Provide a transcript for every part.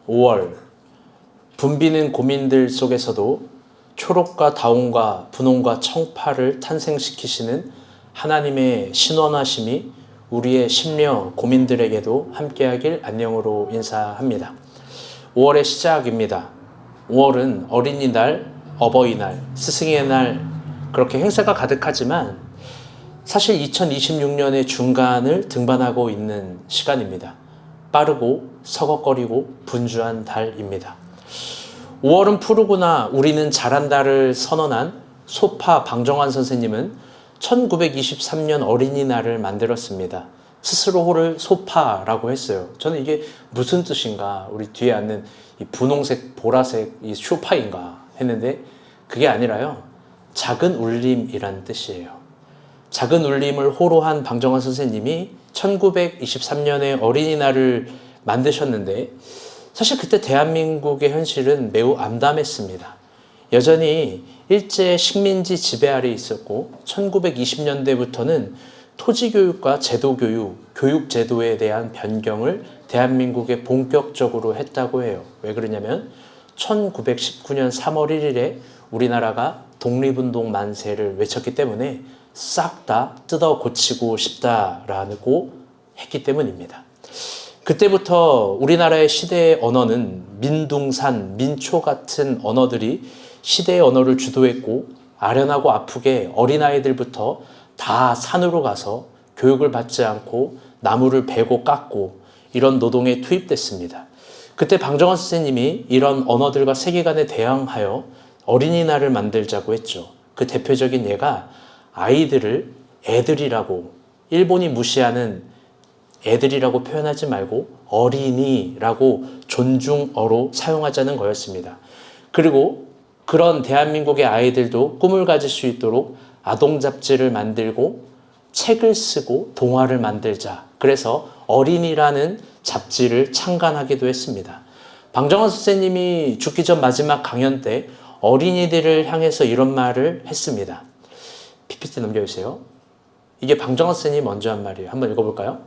5월, 붐비는 고민들 속에서도 초록과 다온과 분홍과 청파를 탄생시키시는 하나님의 신원하심이 우리의 심려 고민들에게도 함께하길 안녕으로 인사합니다. 5월의 시작입니다. 5월은 어린이날, 어버이날, 스승의 날 그렇게 행사가 가득하지만 사실 2026년의 중간을 등반하고 있는 시간입니다. 빠르고 서걱거리고 분주한 달입니다. 5월은 푸르구나 우리는 잘한다를 선언한 소파 방정환 선생님은 1923년 어린이날을 만들었습니다. 스스로를 소파라고 했어요. 저는 이게 무슨 뜻인가, 우리 뒤에 앉는 이 분홍색, 보라색 이 소파인가 했는데 그게 아니라요, 작은 울림이란 뜻이에요. 작은 울림을 호로한 방정환 선생님이 1923년에 어린이날을 만드셨는데 사실 그때 대한민국의 현실은 매우 암담했습니다. 여전히 일제 식민지 지배 아래 있었고 1920년대부터는 토지교육과 제도교육, 교육제도에 대한 변경을 대한민국에 본격적으로 했다고 해요. 왜 그러냐면 1919년 3월 1일에 우리나라가 독립운동 만세를 외쳤기 때문에 싹 다 뜯어 고치고 싶다라고 했기 때문입니다. 그때부터 우리나라의 시대의 언어는 민둥산, 민초 같은 언어들이 시대의 언어를 주도했고 아련하고 아프게 어린아이들부터 다 산으로 가서 교육을 받지 않고 나무를 베고 깎고 이런 노동에 투입됐습니다. 그때 방정환 선생님이 이런 언어들과 세계관에 대항하여 어린이날을 만들자고 했죠. 그 대표적인 예가 아이들을 애들이라고, 일본이 무시하는 애들이라고 표현하지 말고 어린이라고 존중어로 사용하자는 거였습니다. 그리고 그런 대한민국의 아이들도 꿈을 가질 수 있도록 아동 잡지를 만들고 책을 쓰고 동화를 만들자. 그래서 어린이라는 잡지를 창간하기도 했습니다. 방정환 선생님이 죽기 전 마지막 강연 때 어린이들을 향해서 이런 말을 했습니다. PPT 넘겨주세요. 이게 방정환 선생님이 먼저 한 말이에요. 한번 읽어볼까요?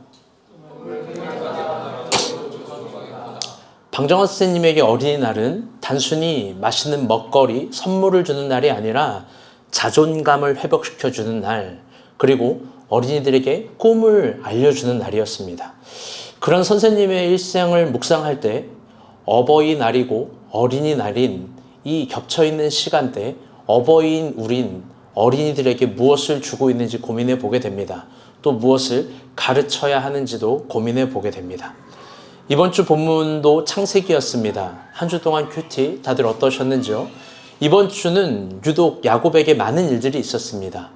방정환 선생님에게 어린이날은 단순히 맛있는 먹거리, 선물을 주는 날이 아니라 자존감을 회복시켜주는 날, 그리고 어린이들에게 꿈을 알려주는 날이었습니다. 그런 선생님의 일생을 묵상할 때 어버이날이고 어린이날인 이 겹쳐있는 시간대 어버이인 우린 어린이들에게 무엇을 주고 있는지 고민해 보게 됩니다. 또 무엇을 가르쳐야 하는지도 고민해 보게 됩니다. 이번 주 본문도 창세기였습니다. 한 주 동안 큐티 다들 어떠셨는지요? 이번 주는 유독 야곱에게 많은 일들이 있었습니다.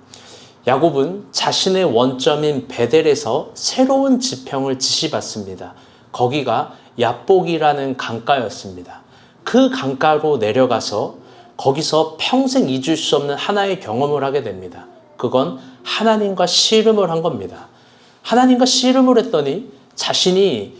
야곱은 자신의 원점인 베델에서 새로운 지평을 지시받습니다. 거기가 야복이라는 강가였습니다. 그 강가로 내려가서 거기서 평생 잊을 수 없는 하나의 경험을 하게 됩니다. 그건 하나님과 씨름을 한 겁니다. 하나님과 씨름을 했더니 자신이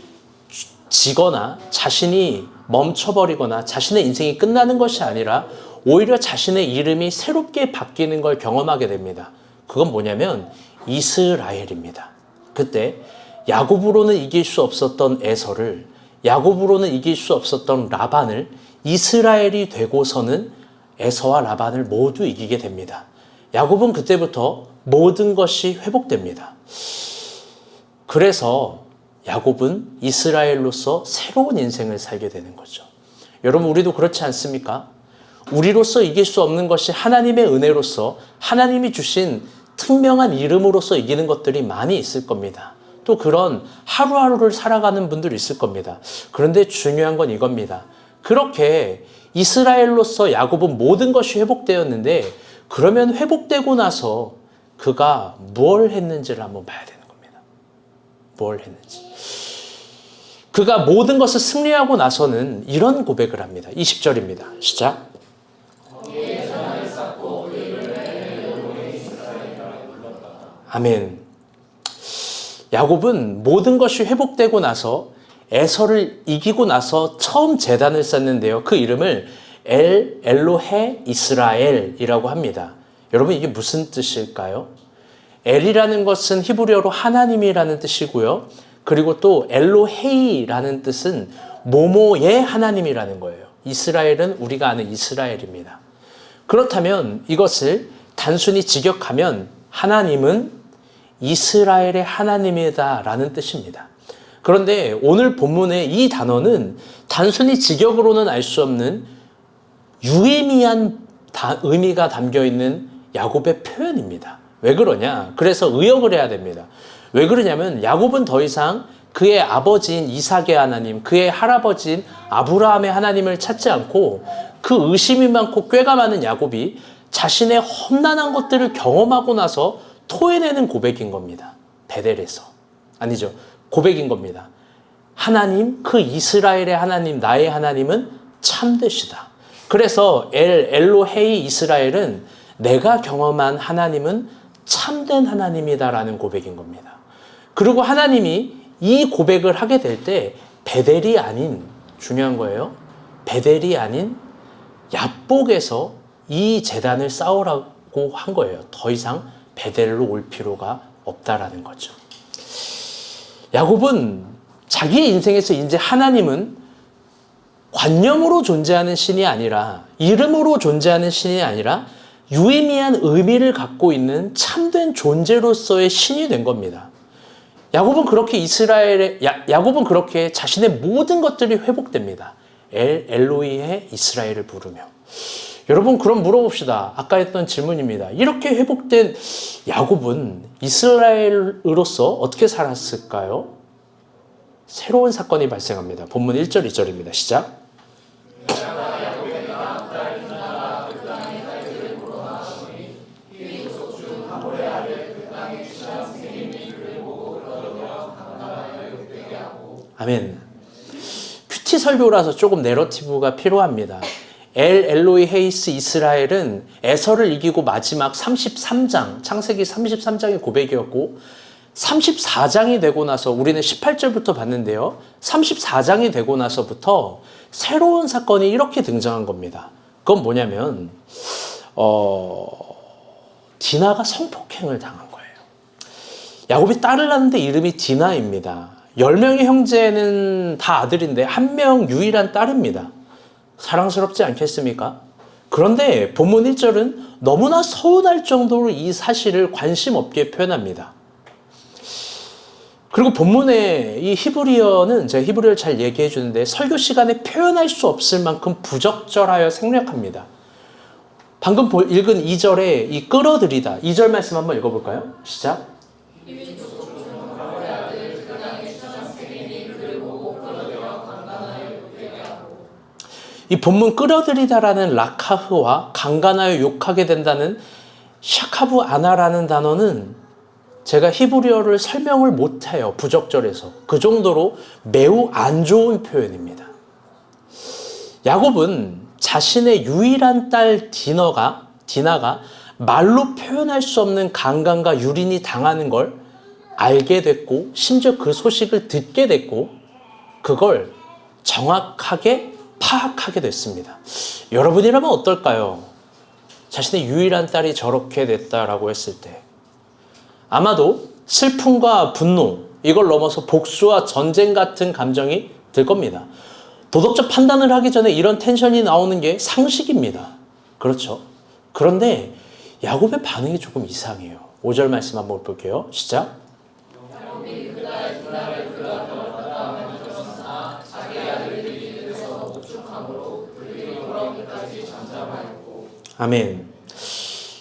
지거나 자신이 멈춰버리거나 자신의 인생이 끝나는 것이 아니라 오히려 자신의 이름이 새롭게 바뀌는 걸 경험하게 됩니다. 그건 뭐냐면 이스라엘입니다. 그때 야곱으로는 이길 수 없었던 에서를, 야곱으로는 이길 수 없었던 라반을 이스라엘이 되고서는 에서와 라반을 모두 이기게 됩니다. 야곱은 그때부터 모든 것이 회복됩니다. 그래서 야곱은 이스라엘로서 새로운 인생을 살게 되는 거죠. 여러분, 우리도 그렇지 않습니까? 우리로서 이길 수 없는 것이 하나님의 은혜로서 하나님이 주신 특명한 이름으로서 이기는 것들이 많이 있을 겁니다. 또 그런 하루하루를 살아가는 분들이 있을 겁니다. 그런데 중요한 건 이겁니다. 그렇게 이스라엘로서 야곱은 모든 것이 회복되었는데 그러면 회복되고 나서 그가 뭘 했는지를 한번 봐야 되는 겁니다. 뭘 했는지. 그가 모든 것을 승리하고 나서는 이런 고백을 합니다. 20절입니다. 시작. 아멘. 야곱은 모든 것이 회복되고 나서 에서를 이기고 나서 처음 제단을 쌓는데요. 그 이름을 엘로헤 이스라엘이라고 합니다. 여러분, 이게 무슨 뜻일까요? 엘이라는 것은 히브리어로 하나님이라는 뜻이고요. 그리고 또 엘로헤이라는 뜻은 모모의 하나님이라는 거예요. 이스라엘은 우리가 아는 이스라엘입니다. 그렇다면 이것을 단순히 직역하면 하나님은 이스라엘의 하나님이다라는 뜻입니다. 그런데 오늘 본문의 이 단어는 단순히 직역으로는 알 수 없는 유의미한 의미가 담겨있는 야곱의 표현입니다. 왜 그러냐? 그래서 의역을 해야 됩니다. 왜 그러냐면 야곱은 더 이상 그의 아버지인 이삭의 하나님, 그의 할아버지인 아브라함의 하나님을 찾지 않고 그 의심이 많고 꾀가 많은 야곱이 자신의 험난한 것들을 경험하고 나서 토해내는 고백인 겁니다. 베델에서. 아니죠. 고백인 겁니다. 하나님, 그 이스라엘의 하나님, 나의 하나님은 참되시다. 그래서 엘로헤이 이스라엘은 내가 경험한 하나님은 참된 하나님이다라는 고백인 겁니다. 그리고 하나님이 이 고백을 하게 될 때 베델이 아닌, 중요한 거예요. 베델이 아닌 야복에서 이 제단을 쌓으라고 한 거예요. 더 이상 베델로 올 필요가 없다라는 거죠. 야곱은 자기의 인생에서 이제 하나님은 관념으로 존재하는 신이 아니라, 이름으로 존재하는 신이 아니라 유의미한 의미를 갖고 있는 참된 존재로서의 신이 된 겁니다. 야곱은 그렇게 자신의 모든 것들이 회복됩니다. 엘로이의 이스라엘을 부르며. 여러분, 그럼 물어봅시다. 아까 했던 질문입니다. 이렇게 회복된 야곱은 이스라엘으로서 어떻게 살았을까요? 새로운 사건이 발생합니다. 본문 1절, 2절입니다. 시작. 아멘. 큐티 설교라서 조금 내러티브가 필요합니다. 엘로이 헤이스 이스라엘은 에서를 이기고 마지막 33장, 창세기 33장의 고백이었고 34장이 되고 나서 우리는 18절부터 봤는데요. 34장이 되고 나서부터 새로운 사건이 이렇게 등장한 겁니다. 그건 뭐냐면 디나가 성폭행을 당한 거예요. 야곱이 딸을 낳는데 이름이 디나입니다. 10명의 형제는 다 아들인데 한 명 유일한 딸입니다. 사랑스럽지 않겠습니까? 그런데 본문 1절은 너무나 서운할 정도로 이 사실을 관심 없게 표현합니다. 그리고 본문의 이 히브리어는 제가 히브리어를 잘 얘기해 주는데 설교 시간에 표현할 수 없을 만큼 부적절하여 생략합니다. 방금 읽은 2절에 이 끌어들이다. 2절 말씀 한번 읽어볼까요? 시작. 이 본문 끌어들이다라는 라카흐와 강간하여 욕하게 된다는 샤카부 아나라는 단어는 제가 히브리어를 설명을 못해요. 부적절해서. 그 정도로 매우 안 좋은 표현입니다. 야곱은 자신의 유일한 딸 디나가 말로 표현할 수 없는 강간과 유린이 당하는 걸 알게 됐고 심지어 그 소식을 듣게 됐고 그걸 정확하게 파악하게 됐습니다. 여러분이라면 어떨까요? 자신의 유일한 딸이 저렇게 됐다라고 했을 때 아마도 슬픔과 분노, 이걸 넘어서 복수와 전쟁 같은 감정이 들 겁니다. 도덕적 판단을 하기 전에 이런 텐션이 나오는 게 상식입니다. 그렇죠? 그런데 야곱의 반응이 조금 이상해요. 5절 말씀 한번 볼게요. 시작. 아멘.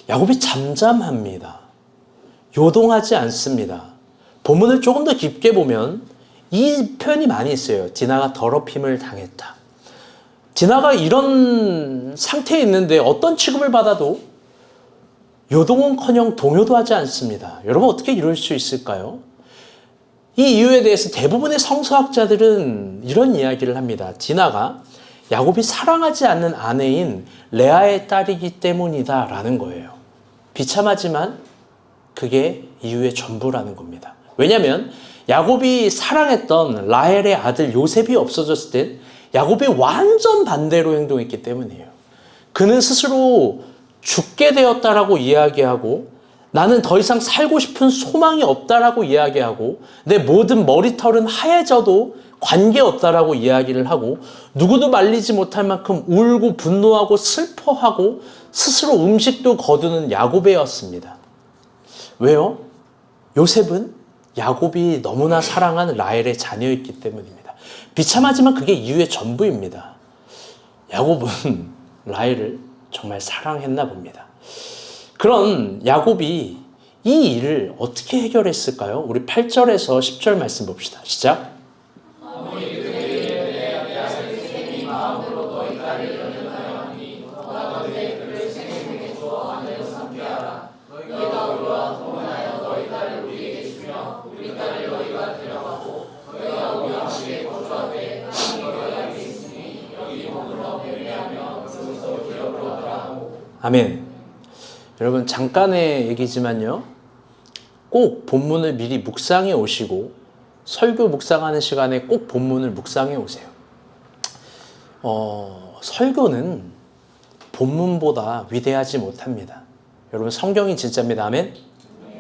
야곱이 잠잠합니다. 요동하지 않습니다. 본문을 조금 더 깊게 보면 이 표현이 많이 있어요. 디나가 더럽힘을 당했다. 디나가 이런 상태에 있는데 어떤 취급을 받아도 요동은커녕 동요도 하지 않습니다. 여러분 어떻게 이럴 수 있을까요? 이 이유에 대해서 대부분의 성서학자들은 이런 이야기를 합니다. 디나가 야곱이 사랑하지 않는 아내인 레아의 딸이기 때문이다 라는 거예요. 비참하지만 그게 이유의 전부라는 겁니다. 왜냐하면 야곱이 사랑했던 라헬의 아들 요셉이 없어졌을 때 야곱이 완전 반대로 행동했기 때문이에요. 그는 스스로 죽게 되었다라고 이야기하고 나는 더 이상 살고 싶은 소망이 없다라고 이야기하고 내 모든 머리털은 하얘져도 관계없다라고 이야기를 하고 누구도 말리지 못할 만큼 울고 분노하고 슬퍼하고 스스로 음식도 거두는 야곱이었습니다. 왜요? 요셉은 야곱이 너무나 사랑하는 라헬의 자녀였기 때문입니다. 비참하지만 그게 이유의 전부입니다. 야곱은 라헬을 정말 사랑했나 봅니다. 그런 야곱이 이 일을 어떻게 해결했을까요? 우리 8절에서 10절 말씀 봅시다. 시작. 아멘. 여러분 잠깐의 얘기지만요. 꼭 본문을 미리 묵상해 오시고 설교 묵상하는 시간에 꼭 본문을 묵상해 오세요. 설교는 본문보다 위대하지 못합니다. 여러분 성경이 진짜입니다. 아멘.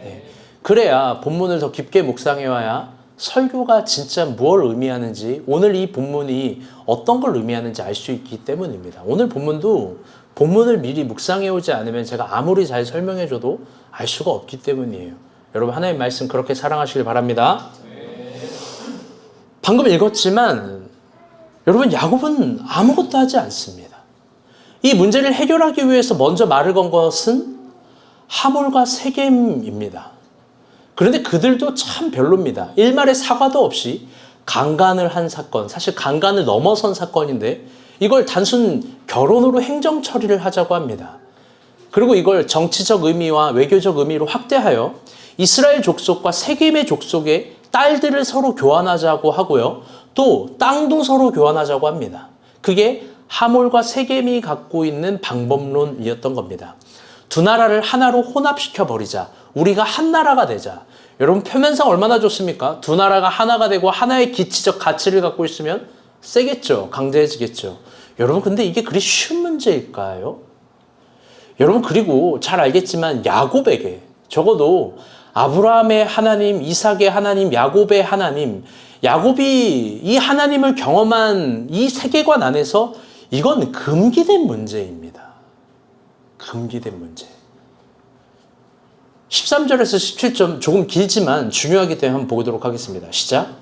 네. 그래야 본문을 더 깊게 묵상해 와야 설교가 진짜 무엇을 의미하는지 오늘 이 본문이 어떤 걸 의미하는지 알 수 있기 때문입니다. 오늘 본문도 본문을 미리 묵상해 오지 않으면 제가 아무리 잘 설명해 줘도 알 수가 없기 때문이에요. 여러분 하나님 말씀 그렇게 사랑하시길 바랍니다. 방금 읽었지만 여러분 야곱은 아무것도 하지 않습니다. 이 문제를 해결하기 위해서 먼저 말을 건 것은 하몰과 세겜입니다. 그런데 그들도 참 별로입니다. 일말의 사과도 없이 강간을 한 사건, 사실 강간을 넘어선 사건인데 이걸 단순 결혼으로 행정 처리를 하자고 합니다. 그리고 이걸 정치적 의미와 외교적 의미로 확대하여 이스라엘 족속과 세겜의 족속의 딸들을 서로 교환하자고 하고요. 또 땅도 서로 교환하자고 합니다. 그게 하몰과 세겜이 갖고 있는 방법론이었던 겁니다. 두 나라를 하나로 혼합시켜 버리자. 우리가 한 나라가 되자. 여러분 표면상 얼마나 좋습니까? 두 나라가 하나가 되고 하나의 기치적 가치를 갖고 있으면 세겠죠. 강대해지겠죠. 여러분 근데 이게 그리 쉬운 문제일까요? 여러분 그리고 잘 알겠지만 야곱에게 적어도 아브라함의 하나님, 이삭의 하나님, 야곱의 하나님, 야곱이 이 하나님을 경험한 이 세계관 안에서 이건 금기된 문제입니다. 금기된 문제. 13절에서 17절 조금 길지만 중요하기 때문에 한번 보도록 하겠습니다. 시작.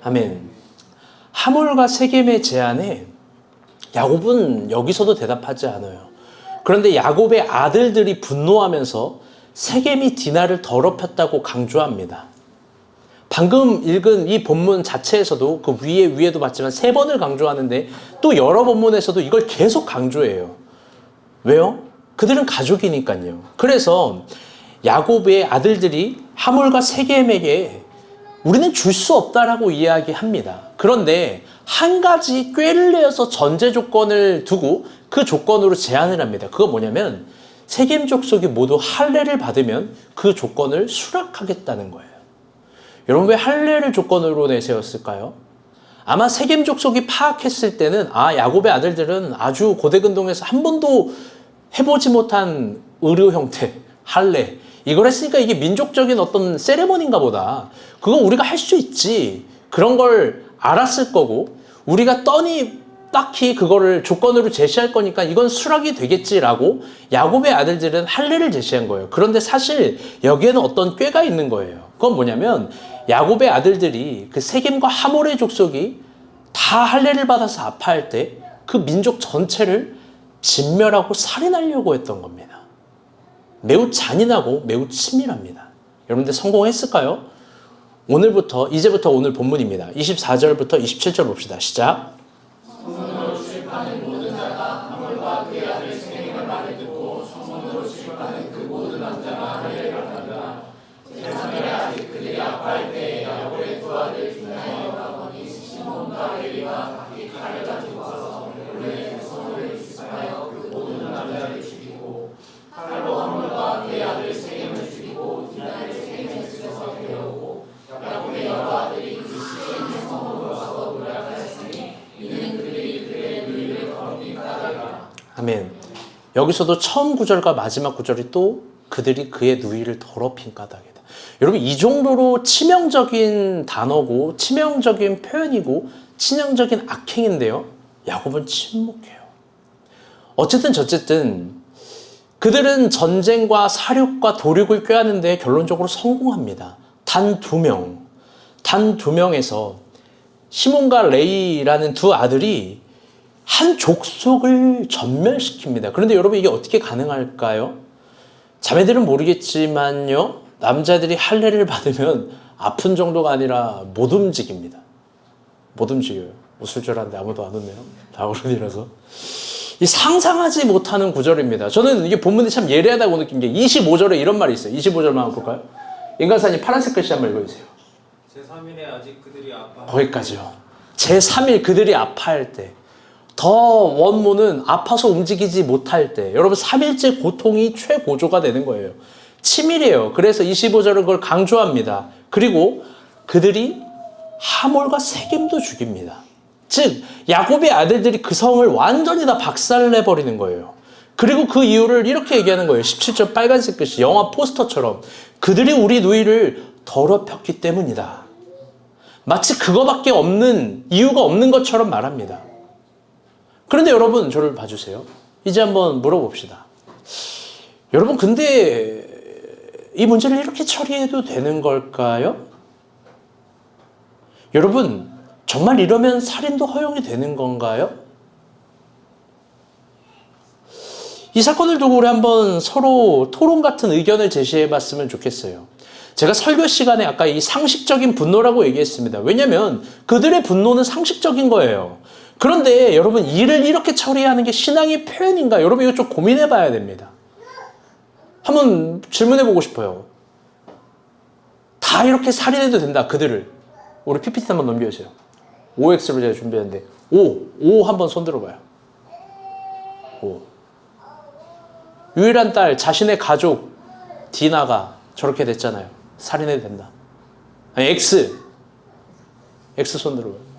아멘. 하몰과 세겜의 제안에 야곱은 여기서도 대답하지 않아요. 그런데 야곱의 아들들이 분노하면서 세겜이 디나를 더럽혔다고 강조합니다. 방금 읽은 이 본문 자체에서도 그 위에도 봤지만 3번을 강조하는데 또 여러 본문에서도 이걸 계속 강조해요. 왜요? 그들은 가족이니까요. 그래서 야곱의 아들들이 하몰과 세겜에게 우리는 줄 수 없다라고 이야기합니다. 그런데 한 가지 꾀를 내어서 전제 조건을 두고 그 조건으로 제안을 합니다. 그거 뭐냐면 세겜 족속이 모두 할례를 받으면 그 조건을 수락하겠다는 거예요. 여러분 왜 할례를 조건으로 내세웠을까요? 아마 세겜 족속이 파악했을 때는 야곱의 아들들은 아주 고대근동에서 한 번도 해보지 못한 의료 형태, 할례 이걸 했으니까 이게 민족적인 어떤 세레머니인가 보다. 그거 우리가 할 수 있지. 그런 걸 알았을 거고 우리가 딱히 그거를 조건으로 제시할 거니까 이건 수락이 되겠지라고 야곱의 아들들은 할례를 제시한 거예요. 그런데 사실 여기에는 어떤 꾀가 있는 거예요. 그건 뭐냐면 야곱의 아들들이 그 세겜과 하몰의 족속이 다 할례를 받아서 아파할 때 그 민족 전체를 진멸하고 살인하려고 했던 겁니다. 매우 잔인하고 매우 치밀합니다. 여러분들 성공했을까요? 이제부터 오늘 본문입니다. 24절부터 27절 봅시다. 시작. 성문으로 출입하는 모든 자가 하몰과 그의 아들 세겜의 말을 듣고 성문으로 아멘. 여기서도 처음 구절과 마지막 구절이 또 그들이 그의 누이를 더럽힌 까닭이다. 여러분, 이 정도로 치명적인 단어고 치명적인 표현이고 치명적인 악행인데요, 야곱은 침묵해요. 어쨌든 저쨌든 그들은 전쟁과 사륙과 도륙을 꾀하는 데 결론적으로 성공합니다. 단 두 명에서 시몬과 레이라는 두 아들이 한 족속을 전멸시킵니다. 그런데 여러분, 이게 어떻게 가능할까요? 자매들은 모르겠지만요, 남자들이 할례를 받으면 아픈 정도가 아니라 못 움직입니다. 못 움직여요. 웃을 줄 알았는데 아무도 안 웃네요. 다 어른이라서. 이 상상하지 못하는 구절입니다. 저는 이게 본문이 참 예리하다고 느낀 게 25절에 이런 말이 있어요. 25절만 한번 볼까요? 인간사님 파란색 글씨 한번 읽어주세요. 제3일에 아직 그들이 아파. 거기까지요. 제3일 그들이 아파할 때. 더 원문은 아파서 움직이지 못할 때. 여러분, 3일째 고통이 최고조가 되는 거예요. 치밀해요. 그래서 25절은 그걸 강조합니다. 그리고 그들이 하몰과 세겜도 죽입니다. 즉 야곱의 아들들이 그 성을 완전히 다 박살내버리는 거예요. 그리고 그 이유를 이렇게 얘기하는 거예요. 17절 빨간색 글씨, 영화 포스터처럼 그들이 우리 누이를 더럽혔기 때문이다. 마치 그거밖에 없는, 이유가 없는 것처럼 말합니다. 그런데 여러분, 저를 봐주세요. 이제 한번 물어봅시다. 여러분, 근데 이 문제를 이렇게 처리해도 되는 걸까요? 여러분, 정말 이러면 살인도 허용이 되는 건가요? 이 사건을 두고 우리 한번 서로 토론 같은 의견을 제시해 봤으면 좋겠어요. 제가 설교 시간에 아까 이 상식적인 분노라고 얘기했습니다. 왜냐하면 그들의 분노는 상식적인 거예요. 그런데 여러분, 일을 이렇게 처리하는 게 신앙의 표현인가? 여러분, 이거 좀 고민해 봐야 됩니다. 한번 질문해 보고 싶어요. 다 이렇게 살인해도 된다, 그들을. 우리 PPT 한번 넘겨주세요. OX로 제가 준비했는데 5 한번 손 들어봐요. 5. 유일한 딸, 자신의 가족 디나가 저렇게 됐잖아요. 살인해도 된다. 아니, X 손 들어봐요.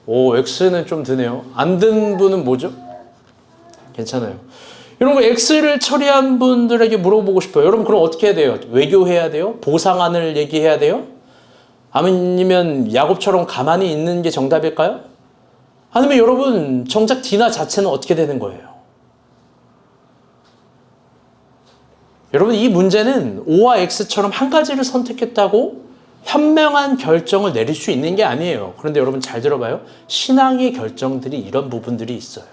오, X는 좀 드네요. 안 든 분은 뭐죠? 괜찮아요. 여러분, X를 처리한 분들에게 물어보고 싶어요. 여러분, 그럼 어떻게 해야 돼요? 외교해야 돼요? 보상안을 얘기해야 돼요? 아니면 야곱처럼 가만히 있는 게 정답일까요? 아니면 여러분, 정작 디나 자체는 어떻게 되는 거예요? 여러분, 이 문제는 O와 X처럼 한 가지를 선택했다고 현명한 결정을 내릴 수 있는 게 아니에요. 그런데 여러분, 잘 들어봐요. 신앙의 결정들이 이런 부분들이 있어요.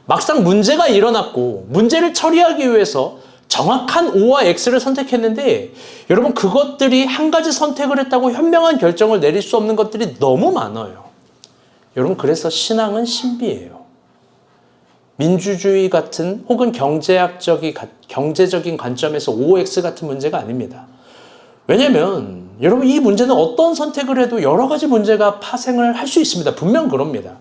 막상 문제가 일어났고 문제를 처리하기 위해서 정확한 O와 X를 선택했는데, 여러분, 그것들이 한 가지 선택을 했다고 현명한 결정을 내릴 수 없는 것들이 너무 많아요. 여러분, 그래서 신앙은 신비예요. 민주주의 같은 혹은 경제적인 관점에서 OX 같은 문제가 아닙니다. 왜냐하면 여러분, 이 문제는 어떤 선택을 해도 여러 가지 문제가 파생을 할 수 있습니다. 분명 그럽니다.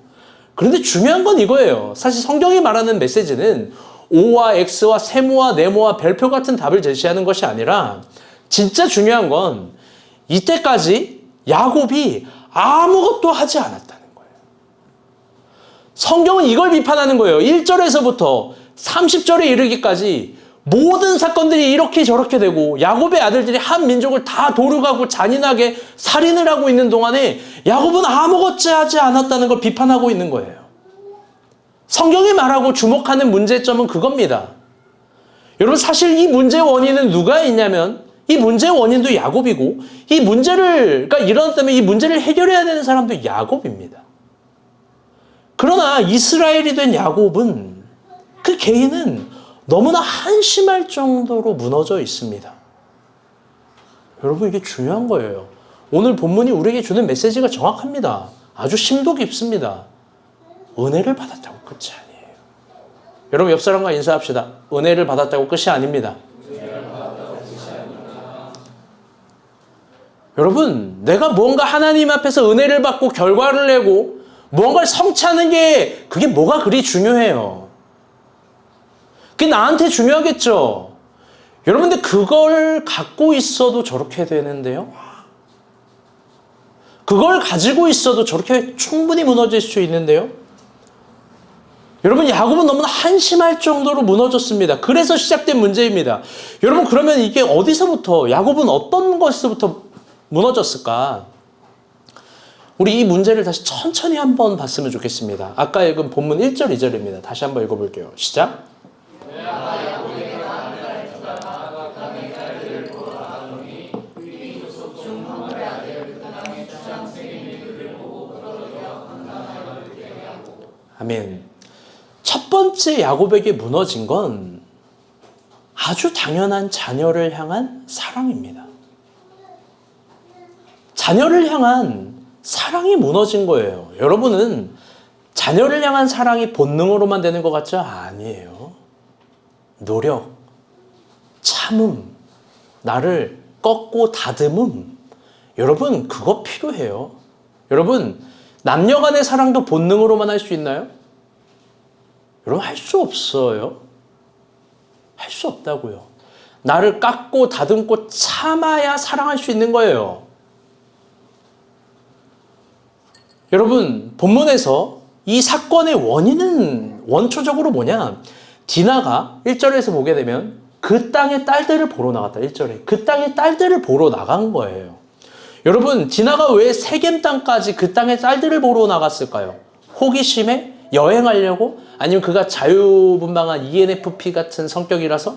그런데 중요한 건 이거예요. 사실 성경이 말하는 메시지는 O와 X와 세모와 네모와 별표 같은 답을 제시하는 것이 아니라, 진짜 중요한 건 이때까지 야곱이 아무것도 하지 않았다는 거예요. 성경은 이걸 비판하는 거예요. 1절에서부터 30절에 이르기까지 모든 사건들이 이렇게 저렇게 되고 야곱의 아들들이 한 민족을 다 도륙하고 잔인하게 살인을 하고 있는 동안에 야곱은 아무것도 하지 않았다는 걸 비판하고 있는 거예요. 성경이 말하고 주목하는 문제점은 그겁니다. 여러분, 사실 이 문제의 원인은 누가 있냐면, 이 문제의 원인도 야곱이고, 이 문제가 일어났다면 이 문제를 해결해야 되는 사람도 야곱입니다. 그러나 이스라엘이 된 야곱은, 그 개인은 너무나 한심할 정도로 무너져 있습니다. 여러분, 이게 중요한 거예요. 오늘 본문이 우리에게 주는 메시지가 정확합니다. 아주 심도 깊습니다. 은혜를 받았다고 끝이 아니에요. 여러분, 옆 사람과 인사합시다. 은혜를 받았다고 끝이 아닙니다. 여러분, 내가 뭔가 하나님 앞에서 은혜를 받고 결과를 내고 무언가를 성취하는 게 그게 뭐가 그리 중요해요. 그게 나한테 중요하겠죠. 여러분들 그걸 갖고 있어도 저렇게 되는데요. 그걸 가지고 있어도 저렇게 충분히 무너질 수 있는데요. 여러분, 야곱은 너무나 한심할 정도로 무너졌습니다. 그래서 시작된 문제입니다. 여러분, 그러면 이게 어디서부터, 야곱은 어떤 것에서부터 무너졌을까? 우리 이 문제를 다시 천천히 한번 봤으면 좋겠습니다. 아까 읽은 본문 1절, 2절입니다. 다시 한번 읽어볼게요. 시작. 아멘. 첫 번째 야곱에게 무너진 건 아주 당연한 자녀를 향한 사랑입니다. 자녀를 향한 사랑이 무너진 거예요. 여러분은 자녀를 향한 사랑이 본능으로만 되는 것 같죠? 아니에요. 노력, 참음, 나를 꺾고 다듬음. 여러분, 그거 필요해요. 여러분, 남녀 간의 사랑도 본능으로만 할 수 있나요? 여러분, 할 수 없어요. 할 수 없다고요. 나를 깎고 다듬고 참아야 사랑할 수 있는 거예요. 여러분, 본문에서 이 사건의 원인은 원초적으로 뭐냐? 디나가 1절에서 보게 되면 그 땅의 딸들을 보러 나갔다. 1절에. 그 땅의 딸들을 보러 나간 거예요. 여러분, 디나가 왜 세겜 땅까지 그 땅의 딸들을 보러 나갔을까요? 호기심에 여행하려고? 아니면 그가 자유분방한 ENFP 같은 성격이라서?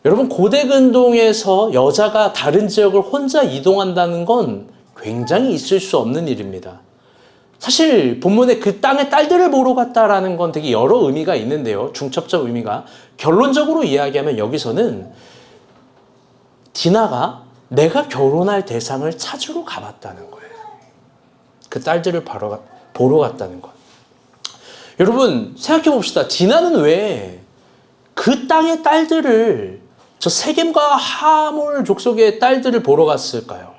여러분, 고대 근동에서 여자가 다른 지역을 혼자 이동한다는 건 굉장히 있을 수 없는 일입니다. 사실 본문에 그 땅의 딸들을 보러 갔다라는 건 되게 여러 의미가 있는데요. 중첩적 의미가. 결론적으로 이야기하면 여기서는 디나가 내가 결혼할 대상을 찾으러 가봤다는 거예요. 그 딸들을 보러 갔다는 것. 여러분, 생각해 봅시다. 디나는 왜 그 땅의 딸들을, 저 세겜과 하몰 족속의 딸들을 보러 갔을까요?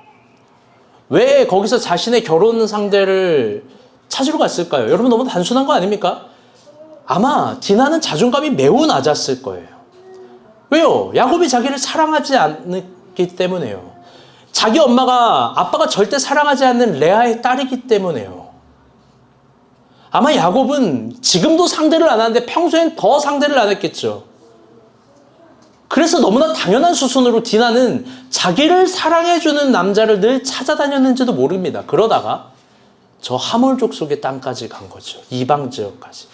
왜 거기서 자신의 결혼 상대를 찾으러 갔을까요? 여러분, 너무 단순한 거 아닙니까? 아마 디나는 자존감이 매우 낮았을 거예요. 왜요? 야곱이 자기를 사랑하지 않기 때문에요. 자기 아빠가 절대 사랑하지 않는 레아의 딸이기 때문에요. 아마 야곱은 지금도 상대를 안 하는데 평소엔 더 상대를 안 했겠죠. 그래서 너무나 당연한 수순으로 디나는 자기를 사랑해주는 남자를 늘 찾아다녔는지도 모릅니다. 그러다가 저 하몰 족속의 땅까지 간 거죠. 이방 지역까지.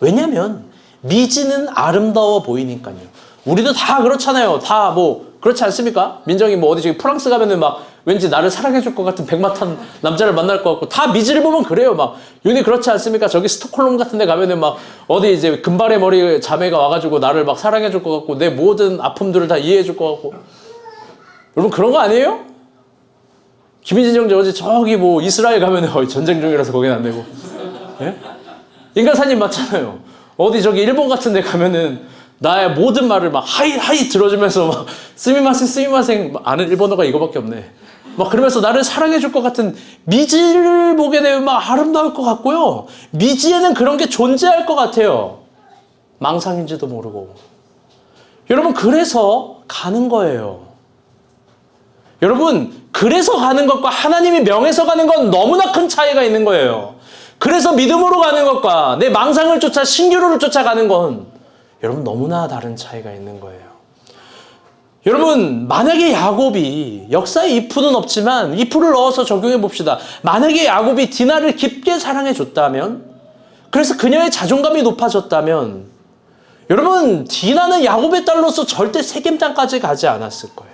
왜냐면 미지는 아름다워 보이니까요. 우리도 다 그렇잖아요. 다 그렇지 않습니까? 민정이 어디 저기 프랑스 가면은 막 왠지 나를 사랑해줄 것 같은 백마탄 남자를 만날 것 같고, 다 미지를 보면 그래요. 윤희 그렇지 않습니까? 저기 스톡홀름 같은 데 가면은 어디 이제 금발의 머리 자매가 와가지고 나를 사랑해줄 것 같고, 내 모든 아픔들을 다 이해해줄 것 같고. 여러분, 그런 거 아니에요? 김희진 형제 어제 저기 이스라엘 가면은 전쟁 중이라서 거긴 안 되고. 예? 인간사님 맞잖아요. 어디 저기 일본 같은 데 가면은 나의 모든 말을 하이 들어주면서 스미마생 아는 일본어가 이거밖에 없네. 그러면서 나를 사랑해줄 것 같은 미지를 보게 되면 아름다울 것 같고요. 미지에는 그런 게 존재할 것 같아요. 망상인지도 모르고. 여러분, 그래서 가는 거예요. 여러분, 그래서 가는 것과 하나님이 명해서 가는 건 너무나 큰 차이가 있는 거예요. 그래서 믿음으로 가는 것과 내 망상을 쫓아 신기루를 쫓아가는 건 여러분 너무나 다른 차이가 있는 거예요. 여러분, 만약에 야곱이, 역사에 이프는 없지만 이프를 넣어서 적용해 봅시다. 만약에 야곱이 디나를 깊게 사랑해 줬다면, 그래서 그녀의 자존감이 높아졌다면, 여러분, 디나는 야곱의 딸로서 절대 세겜 땅까지 가지 않았을 거예요.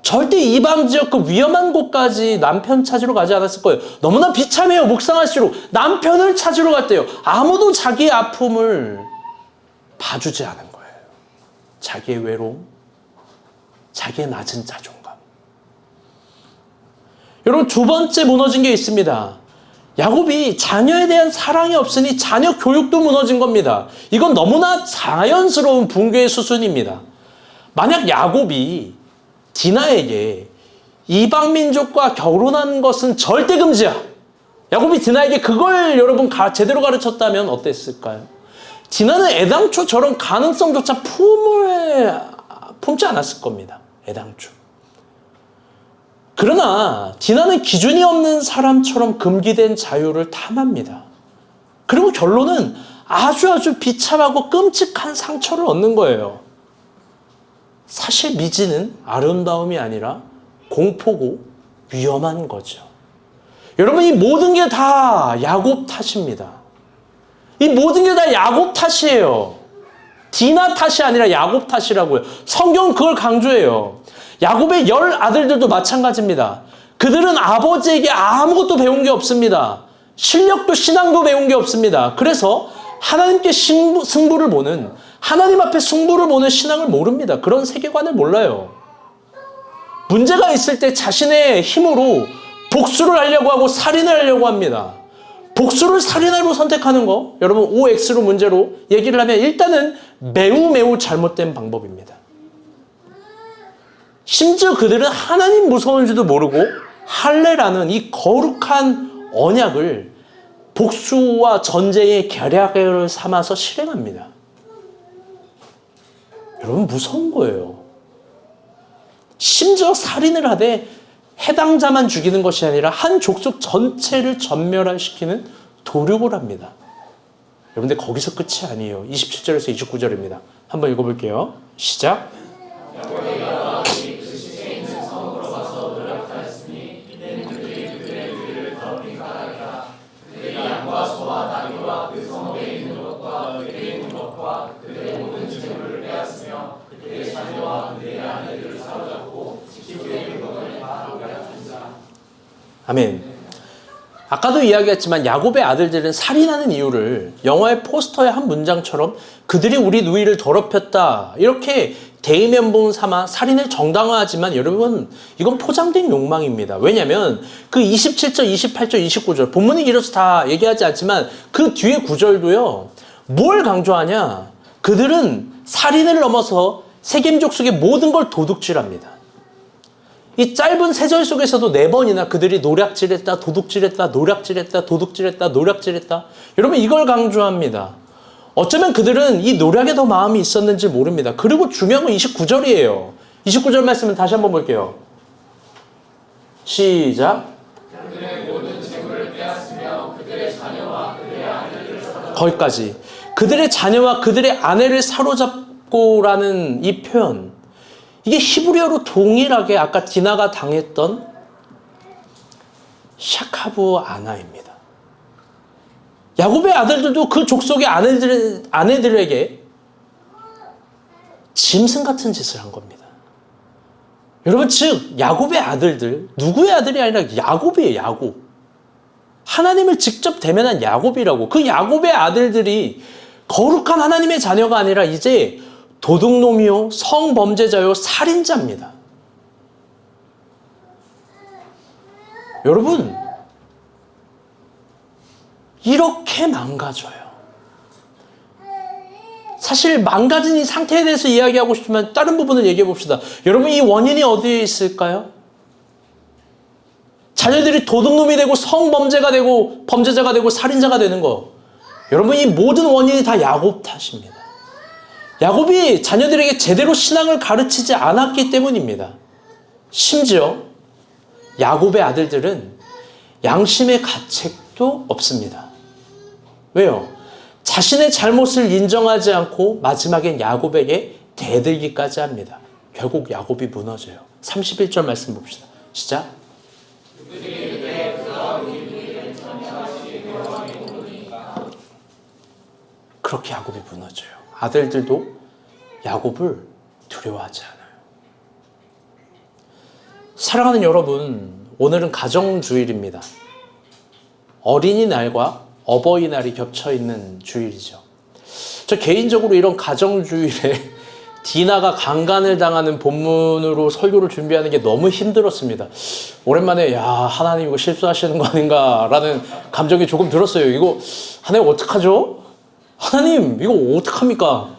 절대 이방 지역 그 위험한 곳까지 남편 찾으러 가지 않았을 거예요. 너무나 비참해요. 묵상할수록 남편을 찾으러 갔대요. 아무도 자기의 아픔을 봐주지 않은 거예요. 자기의 외로움, 자기의 낮은 자존감. 여러분, 두 번째 무너진 게 있습니다. 야곱이 자녀에 대한 사랑이 없으니 자녀 교육도 무너진 겁니다. 이건 너무나 자연스러운 붕괴의 수순입니다. 만약 야곱이 디나에게 이방 민족과 결혼한 것은 절대 금지야. 야곱이 디나에게 그걸 여러분 제대로 가르쳤다면 어땠을까요? 디나는 애당초 저런 가능성조차 품지 않았을 겁니다. 애당초. 그러나 디나는 기준이 없는 사람처럼 금기된 자유를 탐합니다. 그리고 결론은 아주 비참하고 끔찍한 상처를 얻는 거예요. 사실 미지는 아름다움이 아니라 공포고 위험한 거죠. 여러분, 이 모든 게 다 야곱 탓입니다. 이 모든 게 다 야곱 탓이에요. 디나 탓이 아니라 야곱 탓이라고요. 성경은 그걸 강조해요. 야곱의 10 아들들도 마찬가지입니다. 그들은 아버지에게 아무것도 배운 게 없습니다. 실력도 신앙도 배운 게 없습니다. 그래서 하나님께 승부를 보는, 하나님 앞에 승부를 보는 신앙을 모릅니다. 그런 세계관을 몰라요. 문제가 있을 때 자신의 힘으로 복수를 하려고 하고 살인을 하려고 합니다. 복수를 살인으로 선택하는 거, 여러분 OX로 문제로 얘기를 하면 일단은 매우 잘못된 방법입니다. 심지어 그들은 하나님 무서운 줄도 모르고 할례라는 이 거룩한 언약을 복수와 전쟁의 계략을 삼아서 실행합니다. 여러분, 무서운 거예요. 심지어 살인을 하되 해당자만 죽이는 것이 아니라 한 족속 전체를 전멸시키는 도륙을 합니다. 여러분들 거기서 끝이 아니에요. 27절에서 29절입니다. 한번 읽어볼게요. 시작. 아멘. 아까도 이야기했지만 야곱의 아들들은 살인하는 이유를 영화의 포스터의 한 문장처럼 그들이 우리 누이를 더럽혔다 이렇게 대의면봉 삼아 살인을 정당화하지만 여러분, 이건 포장된 욕망입니다. 왜냐하면 그 27절, 28절, 29절 본문이 길어서 다 얘기하지 않지만 그 뒤에 구절도요, 뭘 강조하냐? 그들은 살인을 넘어서 세겜족 속의 모든 걸 도둑질합니다. 이 짧은 세 절 속에서도 4번이나 그들이 노략질했다, 도둑질했다, 노략질했다, 도둑질했다, 노략질했다. 여러분, 이걸 강조합니다. 어쩌면 그들은 이 노략에 더 마음이 있었는지 모릅니다. 그리고 중요한 건 29절이에요. 29절 말씀은 다시 한번 볼게요. 시작. 그들의 모든 재물을 빼앗으며 그들의 자녀와 그들의 아내를 사로잡고, 거기까지. 그들의 자녀와 그들의 아내를 사로잡고라는 이 표현, 이게 히브리어로 동일하게 아까 디나가 당했던 샤카브 아나입니다. 야곱의 아들들도 그 족속의 아내들에게 짐승 같은 짓을 한 겁니다. 여러분, 즉 야곱의 아들들, 누구의 아들이 아니라 야곱이에요. 야곱. 하나님을 직접 대면한 야곱이라고. 그 야곱의 아들들이 거룩한 하나님의 자녀가 아니라 이제 도둑놈이요, 성범죄자요, 살인자입니다. 여러분, 이렇게 망가져요. 사실 망가진 이 상태에 대해서 이야기하고 싶지만 다른 부분을 얘기해 봅시다. 여러분, 이 원인이 어디에 있을까요? 자녀들이 도둑놈이 되고 성범죄가 되고 범죄자가 되고 살인자가 되는 거, 여러분, 이 모든 원인이 다 야곱 탓입니다. 야곱이 자녀들에게 제대로 신앙을 가르치지 않았기 때문입니다. 심지어 야곱의 아들들은 양심의 가책도 없습니다. 왜요? 자신의 잘못을 인정하지 않고 마지막엔 야곱에게 대들기까지 합니다. 결국 야곱이 무너져요. 31절 말씀 봅시다. 시작. 그렇게 야곱이 무너져요. 아들들도 야곱을 두려워하지 않아요. 사랑하는 여러분, 오늘은 가정주일입니다. 어린이날과 어버이날이 겹쳐있는 주일이죠. 저 개인적으로 이런 가정주일에 디나가 강간을 당하는 본문으로 설교를 준비하는 게 너무 힘들었습니다. 오랜만에 하나님 이거 실수하시는 거 아닌가라는 감정이 조금 들었어요. 이거 하나님 어떡하죠? 하나님 이거 어떡합니까?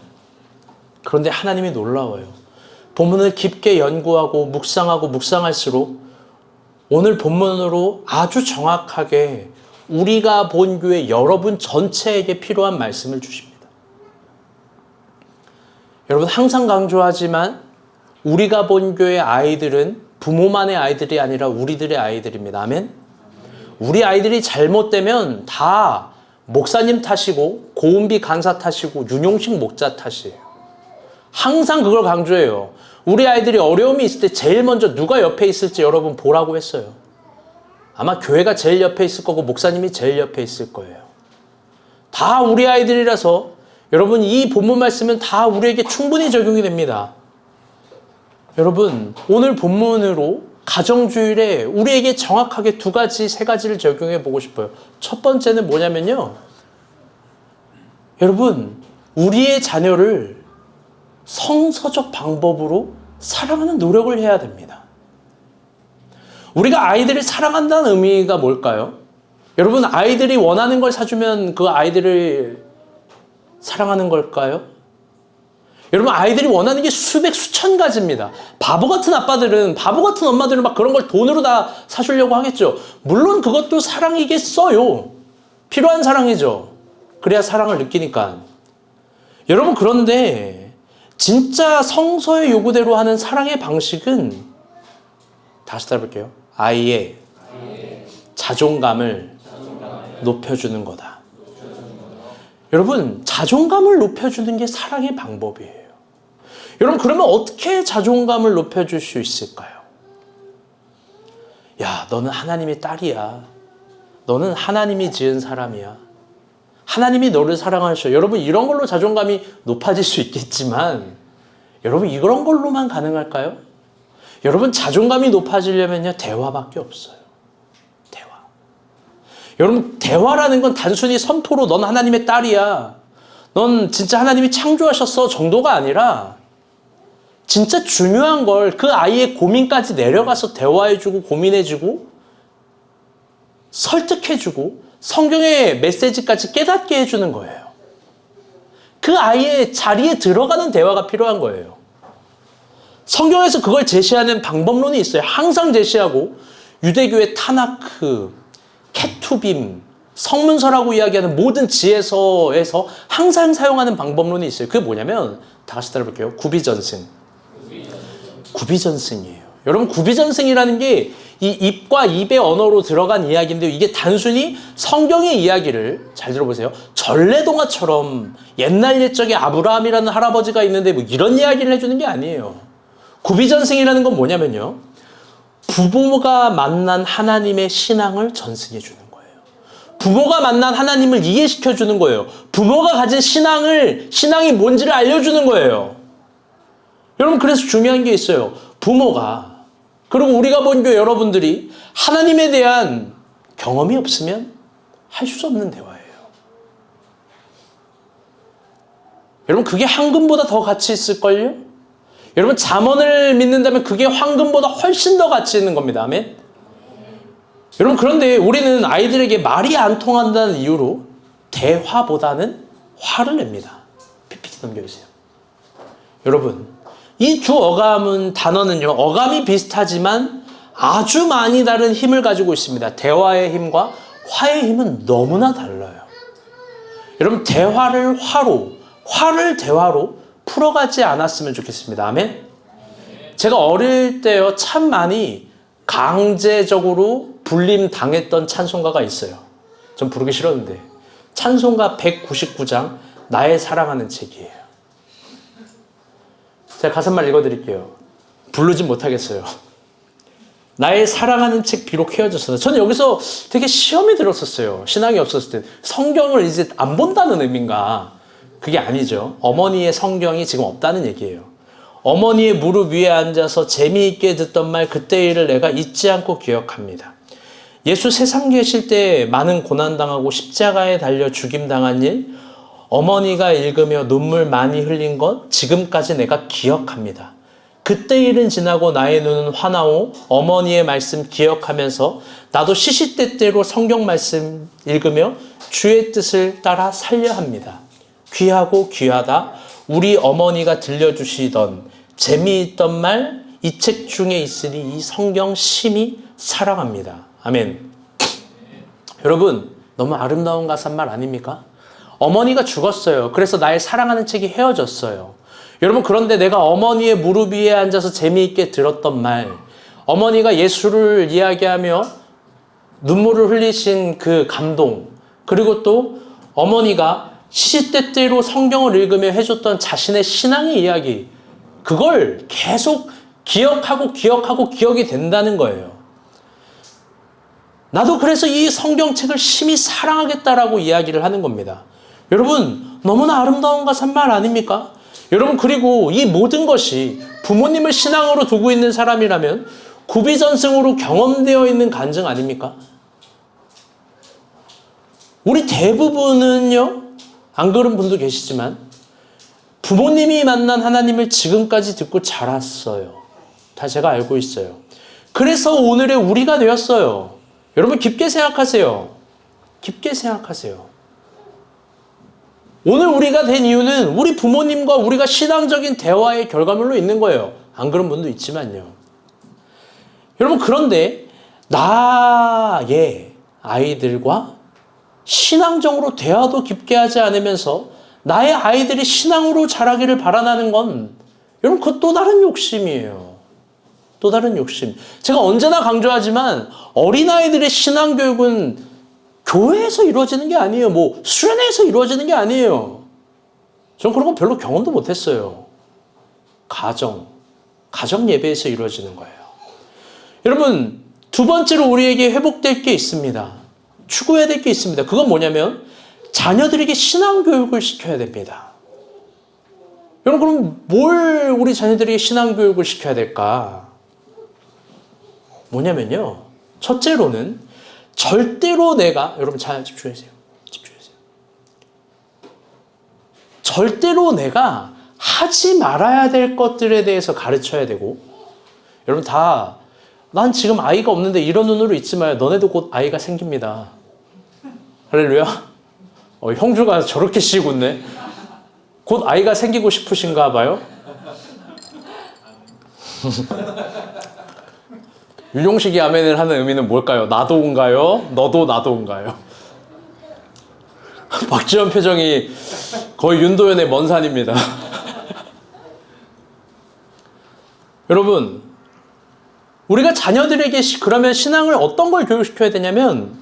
그런데 하나님이 놀라워요. 본문을 깊게 연구하고 묵상할수록 오늘 본문으로 아주 정확하게 우리가 본 교회 여러분 전체에게 필요한 말씀을 주십니다. 여러분 항상 강조하지만 우리가 본 교회 아이들은 부모만의 아이들이 아니라 우리들의 아이들입니다. 아멘? 우리 아이들이 잘못되면 다 목사님 탓이고 고은비 간사 탓이고 윤용식 목자 탓이에요. 항상 그걸 강조해요. 우리 아이들이 어려움이 있을 때 제일 먼저 누가 옆에 있을지 여러분 보라고 했어요. 아마 교회가 제일 옆에 있을 거고 목사님이 제일 옆에 있을 거예요. 다 우리 아이들이라서 여러분 이 본문 말씀은 다 우리에게 충분히 적용이 됩니다. 여러분 오늘 본문으로 가정주일에 우리에게 정확하게 두 가지, 세 가지를 적용해 보고 싶어요. 첫 번째는 뭐냐면요. 여러분 우리의 자녀를 성서적 방법으로 사랑하는 노력을 해야 됩니다. 우리가 아이들을 사랑한다는 의미가 뭘까요? 여러분 아이들이 원하는 걸 사주면 그 아이들을 사랑하는 걸까요? 여러분 아이들이 원하는 게 수백 수천 가지입니다. 바보 같은 아빠들은 바보 같은 엄마들은 막 그런 걸 돈으로 다 사주려고 하겠죠. 물론 그것도 사랑이겠어요. 필요한 사랑이죠. 그래야 사랑을 느끼니까. 여러분 그런데 진짜 성서의 요구대로 하는 사랑의 방식은 다시 따라볼게요. 아이의 자존감을 높여주는 거다. 여러분 자존감을 높여주는 게 사랑의 방법이에요. 여러분 그러면 어떻게 자존감을 높여줄 수 있을까요? 야 너는 하나님의 딸이야. 너는 하나님이 지은 사람이야. 하나님이 너를 사랑하셔. 여러분 이런 걸로 자존감이 높아질 수 있겠지만 여러분 이런 걸로만 가능할까요? 여러분 자존감이 높아지려면요 대화밖에 없어요. 대화. 여러분 대화라는 건 단순히 선포로 넌 하나님의 딸이야. 넌 진짜 하나님이 창조하셨어 정도가 아니라 진짜 중요한 걸 그 아이의 고민까지 내려가서 대화해주고 고민해주고 설득해주고 성경의 메시지까지 깨닫게 해주는 거예요. 그 아이의 자리에 들어가는 대화가 필요한 거예요. 성경에서 그걸 제시하는 방법론이 있어요. 항상 제시하고 유대교의 타나크, 케투빔, 성문서라고 이야기하는 모든 지혜서에서 항상 사용하는 방법론이 있어요. 그게 뭐냐면 다 같이 따라볼게요. 구비전승. 구비전승이에요. 여러분 구비전승이라는 게 이 입과 입의 언어로 들어간 이야기인데요. 이게 단순히 성경의 이야기를 잘 들어보세요. 전래동화처럼 옛날 옛적에 아브라함이라는 할아버지가 있는데 뭐 이런 이야기를 해주는 게 아니에요. 구비전승이라는 건 뭐냐면요. 부모가 만난 하나님의 신앙을 전승해 주는 거예요. 부모가 만난 하나님을 이해시켜 주는 거예요. 부모가 가진 신앙이 뭔지를 알려주는 거예요. 여러분 그래서 중요한 게 있어요. 부모가 그리고 우리가 본 교회 여러분들이 하나님에 대한 경험이 없으면 할 수 없는 대화예요. 여러분 그게 황금보다 더 가치 있을걸요? 여러분 잠언을 믿는다면 그게 황금보다 훨씬 더 가치 있는 겁니다. 아멘? 여러분 그런데 우리는 아이들에게 말이 안 통한다는 이유로 대화보다는 화를 냅니다. PPT 넘겨주세요. 여러분 이 두 단어는요 어감이 비슷하지만 아주 많이 다른 힘을 가지고 있습니다. 대화의 힘과 화의 힘은 너무나 달라요. 여러분 대화를 화를 대화로 풀어가지 않았으면 좋겠습니다. 아멘? 제가 어릴 때요 참 많이 강제적으로 불림 당했던 찬송가가 있어요. 전 부르기 싫었는데 찬송가 199장 나의 사랑하는 책이에요. 제가 가사말 읽어드릴게요. 부르진 못하겠어요. 나의 사랑하는 책 비록 헤어졌어. 저는 여기서 되게 시험이 들었었어요. 신앙이 없었을 때. 성경을 이제 안 본다는 의미인가? 그게 아니죠. 어머니의 성경이 지금 없다는 얘기예요. 어머니의 무릎 위에 앉아서 재미있게 듣던 말 그때 일을 내가 잊지 않고 기억합니다. 예수 세상 계실 때 많은 고난당하고 십자가에 달려 죽임당한 일, 어머니가 읽으며 눈물 많이 흘린 것 지금까지 내가 기억합니다. 그때 일은 지나고 나의 눈은 환하오 어머니의 말씀 기억하면서 나도 시시때때로 성경 말씀 읽으며 주의 뜻을 따라 살려 합니다. 귀하고 귀하다 우리 어머니가 들려주시던 재미있던 말 이 책 중에 있으니 이 성경 심히 사랑합니다. 아멘. 여러분, 너무 아름다운 가사말 아닙니까? 어머니가 죽었어요. 그래서 나의 사랑하는 책이 헤어졌어요. 여러분, 그런데 내가 어머니의 무릎 위에 앉아서 재미있게 들었던 말, 어머니가 예수를 이야기하며 눈물을 흘리신 그 감동, 그리고 또 어머니가 시시때때로 성경을 읽으며 해줬던 자신의 신앙의 이야기, 그걸 계속 기억하고 기억이 된다는 거예요. 나도 그래서 이 성경책을 심히 사랑하겠다라고 이야기를 하는 겁니다. 여러분, 너무나 아름다운 가사말 아닙니까? 여러분, 그리고 이 모든 것이 부모님을 신앙으로 두고 있는 사람이라면 구비전승으로 경험되어 있는 간증 아닙니까? 우리 대부분은요, 안 그런 분도 계시지만 부모님이 만난 하나님을 지금까지 듣고 자랐어요. 다 제가 알고 있어요. 그래서 오늘의 우리가 되었어요. 여러분, 깊게 생각하세요. 깊게 생각하세요. 오늘 우리가 된 이유는 우리 부모님과 우리가 신앙적인 대화의 결과물로 있는 거예요. 안 그런 분도 있지만요. 여러분, 그런데 나의 아이들과 신앙적으로 대화도 깊게 하지 않으면서 나의 아이들이 신앙으로 자라기를 바라는 건 여러분, 그건 또 다른 욕심이에요. 또 다른 욕심. 제가 언제나 강조하지만 어린아이들의 신앙교육은 교회에서 이루어지는 게 아니에요. 뭐 수련회에서 이루어지는 게 아니에요. 전 그런 거 별로 경험도 못했어요. 가정 예배에서 이루어지는 거예요. 여러분, 두 번째로 우리에게 회복될 게 있습니다. 추구해야 될 게 있습니다. 그건 뭐냐면 자녀들에게 신앙교육을 시켜야 됩니다. 여러분, 그럼 뭘 우리 자녀들에게 신앙교육을 시켜야 될까? 뭐냐면요, 첫째로는 절대로 내가, 여러분 잘 집중해주세요. 절대로 내가 하지 말아야 될 것들에 대해서 가르쳐야 되고, 여러분 난 지금 아이가 없는데 이런 눈으로 있지 마요. 너네도 곧 아이가 생깁니다. 할렐루야. 형주가 저렇게 씩 웃네. 곧 아이가 생기고 싶으신가 봐요. 윤용식이 아멘을 하는 의미는 뭘까요? 나도인가요? 너도 나도인가요? 박지원 표정이 거의 윤도현의 먼 산입니다. 여러분, 우리가 자녀들에게 그러면 신앙을 어떤 걸 교육시켜야 되냐면,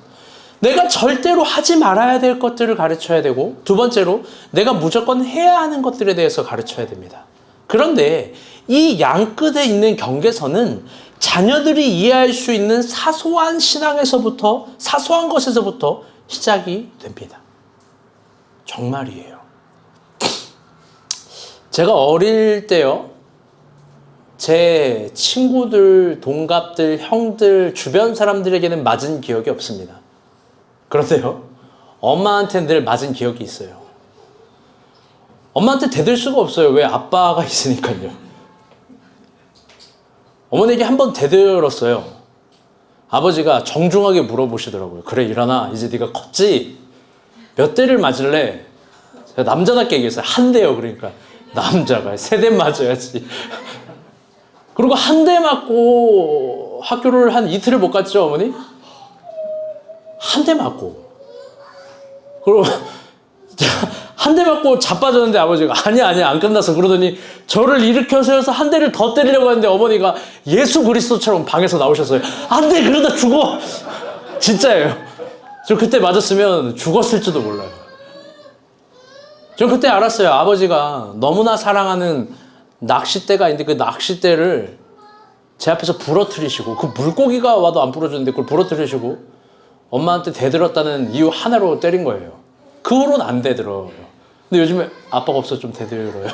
내가 절대로 하지 말아야 될 것들을 가르쳐야 되고, 두 번째로 내가 무조건 해야 하는 것들에 대해서 가르쳐야 됩니다. 그런데 이 양끝에 있는 경계선은 자녀들이 이해할 수 있는 사소한 신앙에서부터, 사소한 것에서부터 시작이 됩니다. 정말이에요. 제가 어릴 때요, 제 친구들, 동갑들, 형들, 주변 사람들에게는 맞은 기억이 없습니다. 그런데요, 엄마한테 늘 맞은 기억이 있어요. 엄마한테 대들 수가 없어요. 왜? 아빠가 있으니까요. 어머니에게 한 번 대들었어요. 아버지가 정중하게 물어보시더라고요. 그래, 일어나. 이제 네가 컸지? 몇 대를 맞을래? 제가 남자답게 얘기했어요. 한 대요. 그러니까 남자가 세 대 맞아야지. 그리고 한 대 맞고 학교를 한 이틀을 못 갔죠, 어머니? 한 대 맞고. 그리고 한 대 맞고 자빠졌는데 아버지가 아니야 안 끝났어. 그러더니 저를 일으켜 세워서 한 대를 더 때리려고 했는데 어머니가 예수 그리스도처럼 방에서 나오셨어요. 안 돼, 그러다 죽어. 진짜예요. 저 그때 맞았으면 죽었을지도 몰라요. 전 그때 알았어요. 아버지가 너무나 사랑하는 낚싯대가 있는데 그 낚싯대를 제 앞에서 부러뜨리시고, 그 물고기가 와도 안 부러졌는데 그걸 부러뜨리시고 엄마한테 대들었다는 이유 하나로 때린 거예요. 그 후로는 안 대들어요. 근데 요즘에 아빠가 없어서 좀 대들어요.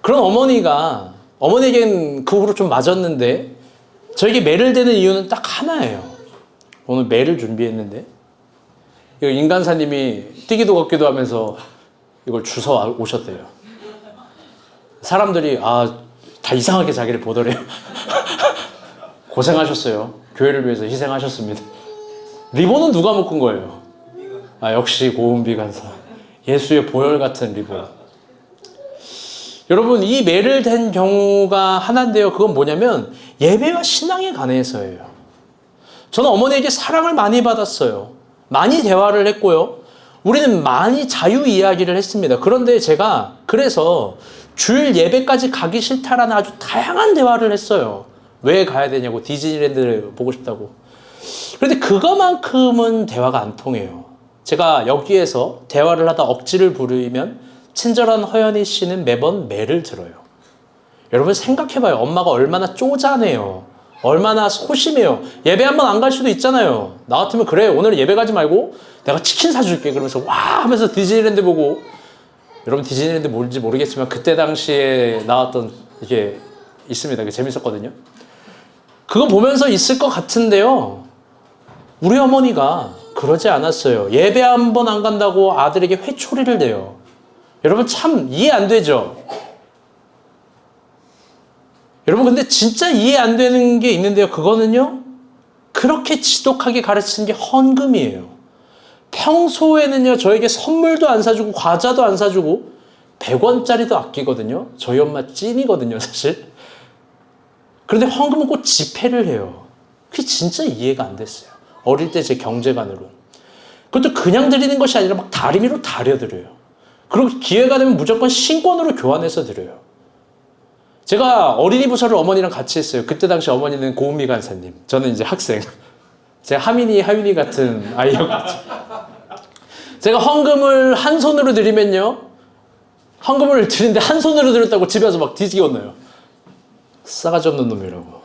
그런 어머니에겐 그 후로 좀 맞았는데, 저에게 매를 대는 이유는 딱 하나예요. 오늘 매를 준비했는데, 이거 인간사님이 뛰기도 걷기도 하면서 이걸 주워 오셨대요. 사람들이 다 이상하게 자기를 보더래요. 고생하셨어요. 교회를 위해서 희생하셨습니다. 리본은 누가 묶은 거예요? 역시 고은비 간사. 예수의 보혈 같은 리본. 여러분, 이 매를 댄 경우가 하나인데요. 그건 뭐냐면 예배와 신앙에 관해서예요. 저는 어머니에게 사랑을 많이 받았어요. 많이 대화를 했고요. 우리는 많이 자유 이야기를 했습니다. 그런데 제가 그래서 주일 예배까지 가기 싫다라는 아주 다양한 대화를 했어요. 왜 가야 되냐고, 디즈니랜드를 보고 싶다고. 그런데 그거만큼은 대화가 안 통해요. 제가 여기에서 대화를 하다 억지를 부리면 친절한 허연희 씨는 매번 매를 들어요. 여러분 생각해봐요. 엄마가 얼마나 쪼잔해요. 얼마나 소심해요. 예배 한 번 안 갈 수도 있잖아요. 나 같으면 그래, 오늘 예배 가지 말고 내가 치킨 사줄게. 그러면서 와 하면서 디즈니랜드 보고. 여러분 디즈니랜드 뭔지 모르겠지만 그때 당시에 나왔던 이게 있습니다. 그게 재밌었거든요. 그거 보면서 있을 것 같은데요. 우리 어머니가 그러지 않았어요. 예배 한 번 안 간다고 아들에게 회초리를 대요. 여러분 참 이해 안 되죠? 여러분 근데 진짜 이해 안 되는 게 있는데요. 그거는요. 그렇게 지독하게 가르치는 게 헌금이에요. 평소에는요. 저에게 선물도 안 사주고 과자도 안 사주고 100원짜리도 아끼거든요. 저희 엄마 찐이거든요. 사실. 그런데 헌금은 꼭 지폐를 해요. 그게 진짜 이해가 안 됐어요. 어릴 때 제 경제관으로. 그것도 그냥 드리는 것이 아니라 막 다리미로 다려드려요. 그리고 기회가 되면 무조건 신권으로 교환해서 드려요. 제가 어린이 부서를 어머니랑 같이 했어요. 그때 당시 어머니는 고은미 간사님, 저는 이제 학생. 제가 하민이, 하윤이 같은 아이였죠. 제가 헌금을 한 손으로 드리면요. 헌금을 드리는데 한 손으로 드렸다고 집에 와서 막 뒤지게 혼나요. 싸가지 없는 놈이라고.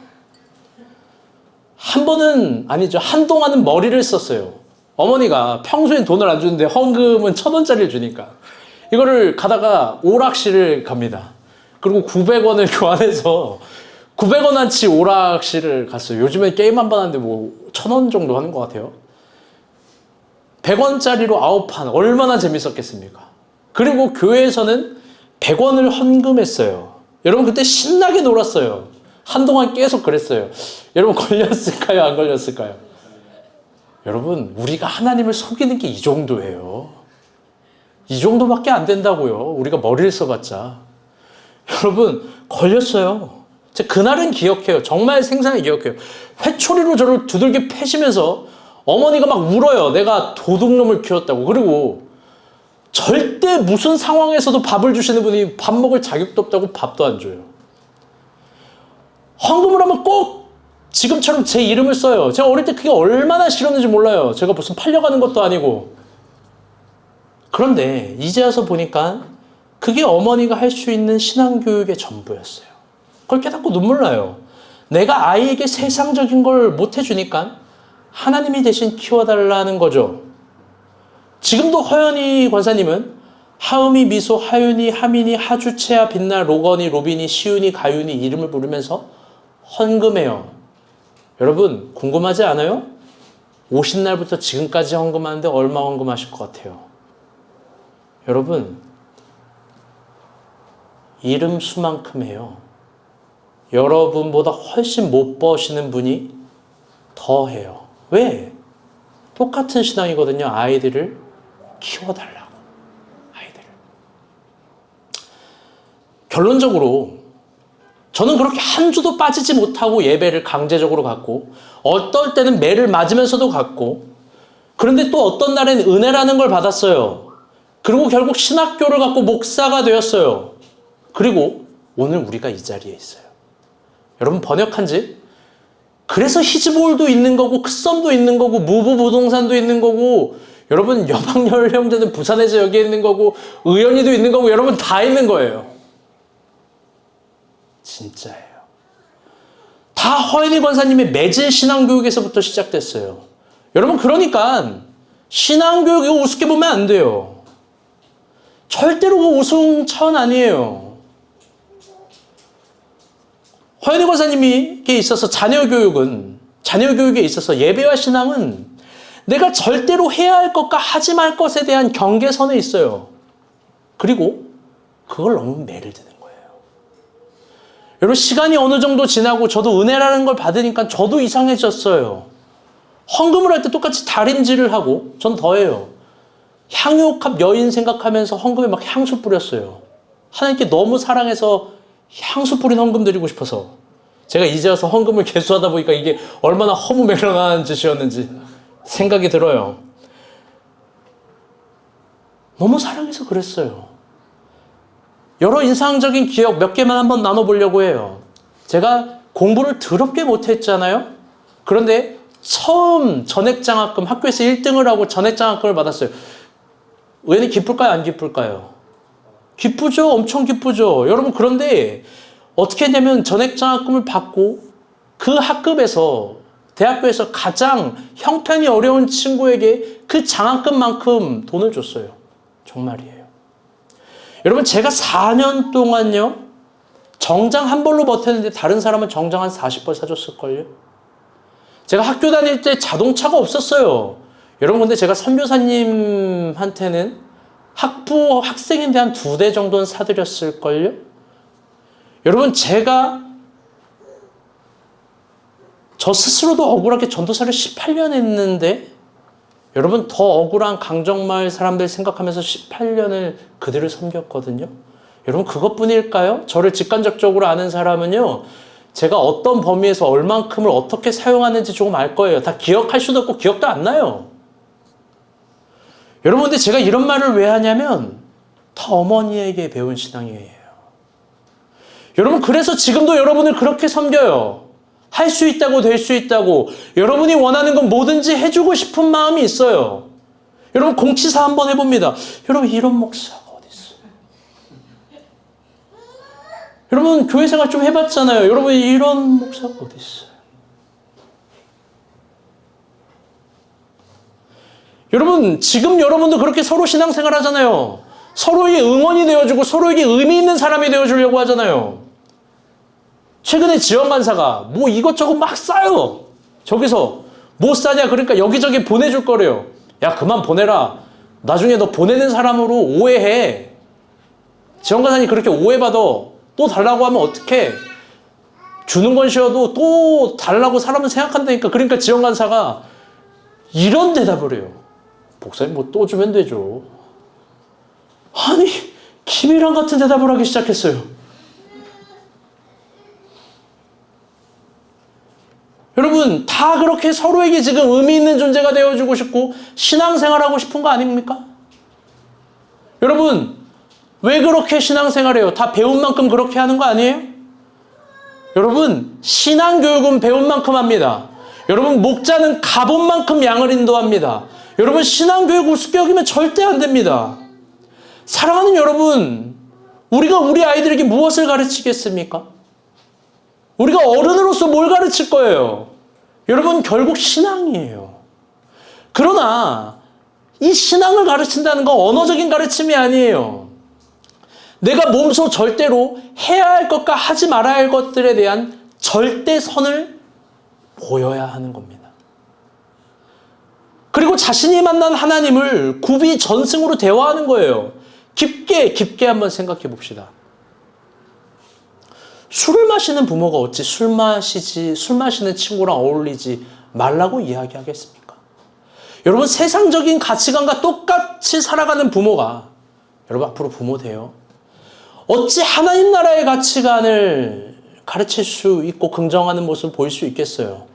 한 번은 아니죠. 한동안은 머리를 썼어요. 어머니가 평소엔 돈을 안 주는데 헌금은 1,000원짜리를 주니까. 이거를 가다가 오락실을 갑니다. 그리고 900원을 교환해서 900원어치 오락실을 갔어요. 요즘에 게임 한 번 하는데 뭐 1,000원 정도 하는 것 같아요. 100원짜리로 9판 얼마나 재밌었겠습니까? 그리고 교회에서는 100원을 헌금했어요. 여러분 그때 신나게 놀았어요. 한동안 계속 그랬어요. 여러분 걸렸을까요? 안 걸렸을까요? 여러분 우리가 하나님을 속이는 게 이 정도예요. 이 정도밖에 안 된다고요. 우리가 머리를 써봤자. 여러분 걸렸어요. 제가 그날은 기억해요. 정말 생생하게 기억해요. 회초리로 저를 두들겨 패시면서 어머니가 막 울어요. 내가 도둑놈을 키웠다고. 그리고 절대 무슨 상황에서도 밥을 주시는 분이 밥 먹을 자격도 없다고 밥도 안 줘요. 헌금을 하면 꼭 지금처럼 제 이름을 써요. 제가 어릴 때 그게 얼마나 싫었는지 몰라요. 제가 무슨 팔려가는 것도 아니고. 그런데 이제 와서 보니까 그게 어머니가 할 수 있는 신앙교육의 전부였어요. 그걸 깨닫고 눈물 나요. 내가 아이에게 세상적인 걸 못 해주니까 하나님이 대신 키워달라는 거죠. 지금도 허연희 권사님은 하음이, 미소, 하윤이, 하민이, 하주채야, 빛나, 로건이, 로빈이, 시윤이, 가윤이 이름을 부르면서 헌금해요. 여러분 궁금하지 않아요? 오신 날부터 지금까지 헌금하는데 얼마 헌금하실 것 같아요? 여러분 이름 수만큼 해요. 여러분보다 훨씬 못 버시는 분이 더 해요. 왜? 똑같은 신앙이거든요. 아이들을 키워달라고. 아이들을. 결론적으로 저는 그렇게 한 주도 빠지지 못하고 예배를 강제적으로 갔고 어떨 때는 매를 맞으면서도 갔고 그런데 또 어떤 날엔 은혜라는 걸 받았어요. 그리고 결국 신학교를 갖고 목사가 되었어요. 그리고 오늘 우리가 이 자리에 있어요. 여러분 번역한지? 그래서 히즈볼도 있는 거고 크썸도 있는 거고 무부부동산도 있는 거고 여러분 여방열 형제는 부산에서 여기 있는 거고 의연이도 있는 거고 여러분 다 있는 거예요. 진짜예요. 다 허연희 권사님의 매질 신앙교육에서부터 시작됐어요. 여러분 그러니까 신앙교육 이거 우습게 보면 안 돼요. 절대로 그 우스운 차원 아니에요. 허연희 권사님에게 있어서 자녀 교육에 있어서 예배와 신앙은 내가 절대로 해야 할 것과 하지 말 것에 대한 경계선에 있어요. 그리고 그걸 넘으면 매를 드는 거예요. 여러분 시간이 어느 정도 지나고 저도 은혜라는 걸 받으니까 저도 이상해졌어요. 헌금을 할 때 똑같이 달인질을 하고, 전 더해요. 향유옥합 여인 생각하면서 헌금에 막 향수 뿌렸어요. 하나님께 너무 사랑해서 향수 뿌린 헌금 드리고 싶어서. 제가 이제 와서 헌금을 개수하다 보니까 이게 얼마나 허무맹랑한 짓이었는지 생각이 들어요. 너무 사랑해서 그랬어요. 여러 인상적인 기억 몇 개만 한번 나눠보려고 해요. 제가 공부를 더럽게 못했잖아요. 그런데 처음 전액장학금, 학교에서 1등을 하고 전액장학금을 받았어요. 의원님 기쁠까요? 안 기쁠까요? 기쁘죠. 엄청 기쁘죠. 여러분, 그런데 어떻게 했냐면 전액장학금을 받고 그 학급에서, 대학교에서 가장 형편이 어려운 친구에게 그 장학금만큼 돈을 줬어요. 정말이에요. 여러분, 제가 4년 동안요, 정장 한 벌로 버텼는데 다른 사람은 정장 한 40벌 사줬을걸요? 제가 학교 다닐 때 자동차가 없었어요. 여러분, 근데 제가 선교사님한테는 학생인데 한 2대 정도는 사드렸을걸요? 여러분, 제가 저 스스로도 억울하게 전도사를 18년 했는데, 여러분, 더 억울한 강정마을 사람들 생각하면서 18년을 그들을 섬겼거든요. 여러분, 그것뿐일까요? 저를 직간접적으로 아는 사람은요, 제가 어떤 범위에서 얼만큼을 어떻게 사용하는지 조금 알 거예요. 다 기억할 수도 없고 기억도 안 나요. 여러분, 근데 제가 이런 말을 왜 하냐면 다 어머니에게 배운 신앙이에요. 여러분, 그래서 지금도 여러분을 그렇게 섬겨요. 할 수 있다고, 될 수 있다고. 여러분이 원하는 건 뭐든지 해주고 싶은 마음이 있어요. 여러분, 공치사 한번 해봅니다. 여러분, 이런 목사가 어디 있어요? 여러분, 교회 생활 좀 해봤잖아요. 여러분, 이런 목사가 어디 있어요? 여러분, 지금 여러분도 그렇게 서로 신앙생활 하잖아요. 서로에게 응원이 되어주고 서로에게 의미 있는 사람이 되어주려고 하잖아요. 최근에 지원간사가 뭐 이것저것 막 싸요. 저기서 뭐 싸냐 그러니까 여기저기 보내줄 거래요. 야, 그만 보내라. 나중에 너 보내는 사람으로 오해해. 지원간사님 그렇게 오해받아. 또 달라고 하면 어떡해. 주는 건 쉬어도 또 달라고 사람은 생각한다니까. 그러니까 지원간사가 이런 대답을 해요. 목사님 뭐 또 주면 되죠. 아니, 김이랑 같은 대답을 하기 시작했어요. 여러분, 다 그렇게 서로에게 지금 의미 있는 존재가 되어주고 싶고 신앙생활하고 싶은 거 아닙니까? 여러분, 왜 그렇게 신앙생활해요? 다 배운 만큼 그렇게 하는 거 아니에요? 여러분, 신앙교육은 배운 만큼 합니다. 여러분, 목자는 가본 만큼 양을 인도합니다. 여러분, 신앙교육 우습게 여기면 절대 안 됩니다. 사랑하는 여러분, 우리가 우리 아이들에게 무엇을 가르치겠습니까? 우리가 어른으로서 뭘 가르칠 거예요? 여러분, 결국 신앙이에요. 그러나 이 신앙을 가르친다는 건 언어적인 가르침이 아니에요. 내가 몸소 절대로 해야 할 것과 하지 말아야 할 것들에 대한 절대선을 보여야 하는 겁니다. 그리고 자신이 만난 하나님을 구비전승으로 대화하는 거예요. 깊게 한번 생각해 봅시다. 술을 마시는 부모가 어찌 술 마시는 친구랑 어울리지 말라고 이야기하겠습니까? 여러분, 세상적인 가치관과 똑같이 살아가는 부모가, 여러분 앞으로 부모 돼요. 어찌 하나님 나라의 가치관을 가르칠 수 있고 긍정하는 모습을 보일 수 있겠어요?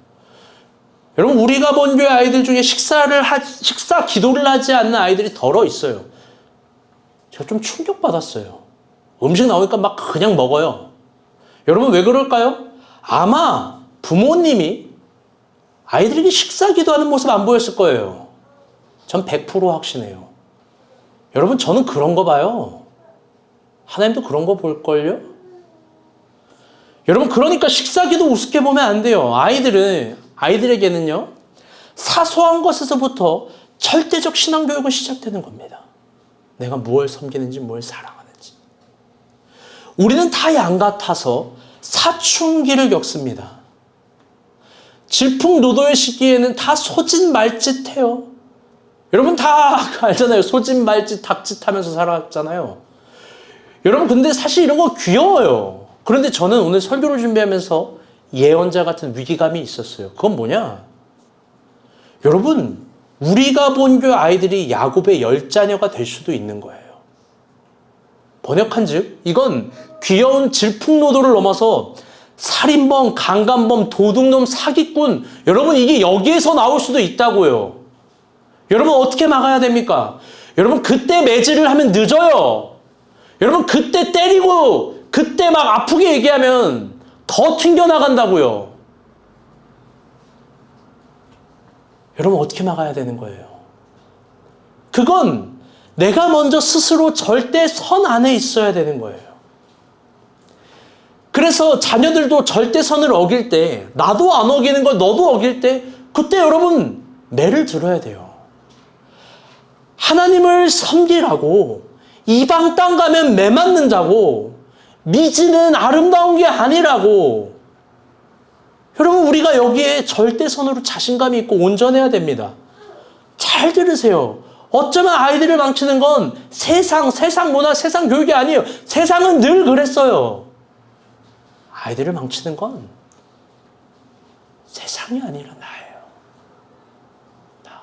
여러분, 우리가 본 교회 아이들 중에 식사 기도를 하지 않는 아이들이 덜어 있어요. 제가 좀 충격받았어요. 음식 나오니까 막 그냥 먹어요. 여러분, 왜 그럴까요? 아마 부모님이 아이들에게 식사 기도하는 모습 안 보였을 거예요. 전 100% 확신해요. 여러분, 저는 그런 거 봐요. 하나님도 그런 거 볼걸요? 여러분, 그러니까 식사 기도 우습게 보면 안 돼요. 아이들에게는요, 사소한 것에서부터 절대적 신앙교육은 시작되는 겁니다. 내가 무엇을 섬기는지, 무엇을 사랑하는지. 우리는 다 양 같아서 사춘기를 겪습니다. 질풍노도의 시기에는 다 소짓말짓해요. 여러분 다 알잖아요. 소짓말짓, 닭짓 하면서 살았잖아요. 여러분, 근데 사실 이런 거 귀여워요. 그런데 저는 오늘 설교를 준비하면서 예언자 같은 위기감이 있었어요. 그건 뭐냐? 여러분, 우리가 본 교회 아이들이 야곱의 10자녀가 될 수도 있는 거예요. 번역한즉 이건 귀여운 질풍노도를 넘어서 살인범, 강간범, 도둑놈, 사기꾼, 여러분 이게 여기에서 나올 수도 있다고요. 여러분 어떻게 막아야 됩니까? 여러분 그때 매질을 하면 늦어요. 여러분 그때 때리고 그때 막 아프게 얘기하면 더 튕겨나간다고요. 여러분 어떻게 막아야 되는 거예요? 그건 내가 먼저 스스로 절대 선 안에 있어야 되는 거예요. 그래서 자녀들도 절대선을 어길 때, 나도 안 어기는 걸 너도 어길 때, 그때 여러분 매를 들어야 돼요. 하나님을 섬기라고, 이방 땅 가면 매 맞는다고, 미지는 아름다운 게 아니라고. 여러분 우리가 여기에 절대선으로 자신감이 있고 온전해야 됩니다. 잘 들으세요. 어쩌면 아이들을 망치는 건 세상 문화, 세상 교육이 아니에요. 세상은 늘 그랬어요. 아이들을 망치는 건 세상이 아니라 나예요. 나.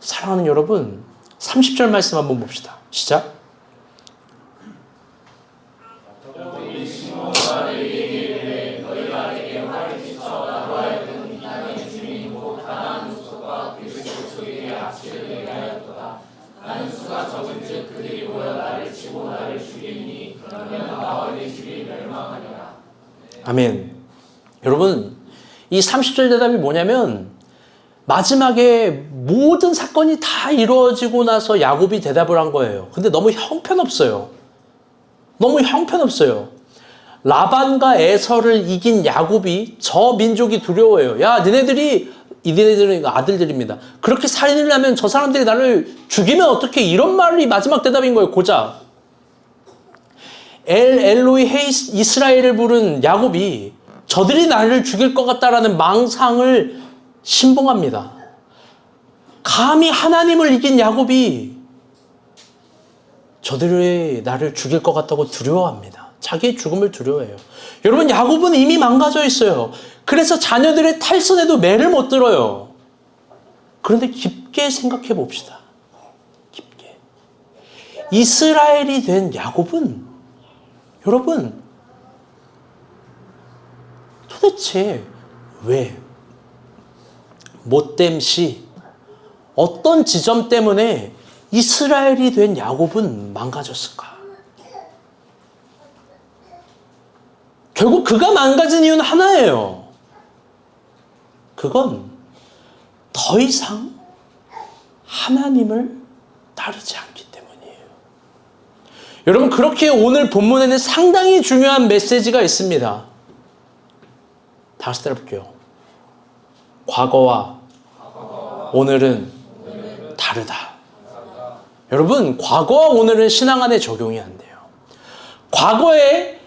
사랑하는 여러분, 30절 말씀 한번 봅시다. 시작. 아멘. 여러분, 이 30절 대답이 뭐냐면 마지막에 모든 사건이 다 이루어지고 나서 야곱이 대답을 한 거예요. 근데 너무 형편없어요. 너무 형편없어요. 라반과 에서를 이긴 야곱이 저 민족이 두려워해요. 야, 니네들은 아들들입니다. 그렇게 살인을 하면 저 사람들이 나를 죽이면 어떡해? 이런 말이 마지막 대답인 거예요. 고작. 엘로이 헤이스 이스라엘을 부른 야곱이 저들이 나를 죽일 것 같다라는 망상을 신봉합니다. 감히 하나님을 이긴 야곱이 저들이 나를 죽일 것 같다고 두려워합니다. 자기의 죽음을 두려워해요. 여러분, 야곱은 이미 망가져 있어요. 그래서 자녀들의 탈선에도 매를 못 들어요. 그런데 깊게 생각해 봅시다. 깊게. 이스라엘이 된 야곱은 여러분, 도대체 왜, 못됨시, 어떤 지점 때문에 이스라엘이 된 야곱은 망가졌을까? 결국 그가 망가진 이유는 하나예요. 그건 더 이상 하나님을 따르지 않기 때문이에요. 여러분, 그렇게 오늘 본문에는 상당히 중요한 메시지가 있습니다. 다시 따라볼게요. 과거와 오늘은 다르다. 여러분, 과거와 오늘은 신앙 안에 적용이 안 돼요. 과거에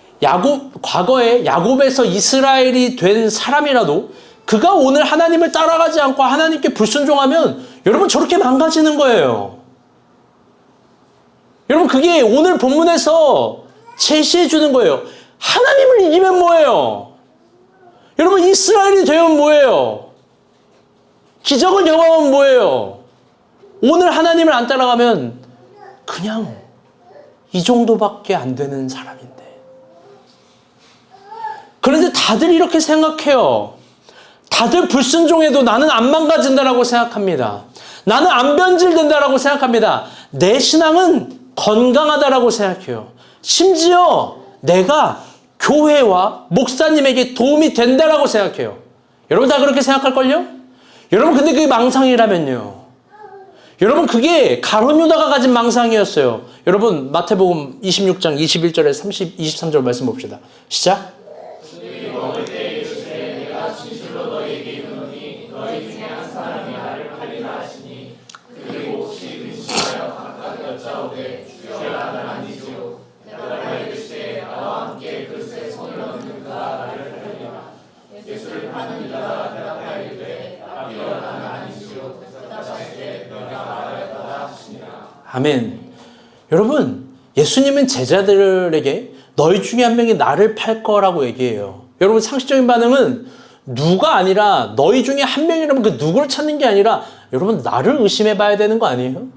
야곱에서 이스라엘이 된 사람이라도 그가 오늘 하나님을 따라가지 않고 하나님께 불순종하면 여러분 저렇게 망가지는 거예요. 여러분, 그게 오늘 본문에서 제시해 주는 거예요. 하나님을 이기면 뭐예요? 여러분, 이스라엘이 되면 뭐예요? 기적을 경험하면 뭐예요? 오늘 하나님을 안 따라가면 그냥 이 정도밖에 안 되는 사람인데. 그런데 다들 이렇게 생각해요. 다들 불순종해도 나는 안 망가진다라고 생각합니다. 나는 안 변질된다라고 생각합니다. 내 신앙은 건강하다라고 생각해요. 심지어 내가 교회와 목사님에게 도움이 된다라고 생각해요. 여러분 다 그렇게 생각할걸요? 여러분, 근데 그게 망상이라면요. 여러분, 그게 가룟 유다가 가진 망상이었어요. 여러분, 마태복음 26장 21절에 23절 말씀 봅시다. 시작. 아멘. 여러분, 예수님은 제자들에게 너희 중에 한 명이 나를 팔 거라고 얘기해요. 여러분, 상식적인 반응은 누가 아니라 너희 중에 한 명이라면 그 누구를 찾는 게 아니라 여러분, 나를 의심해 봐야 되는 거 아니에요?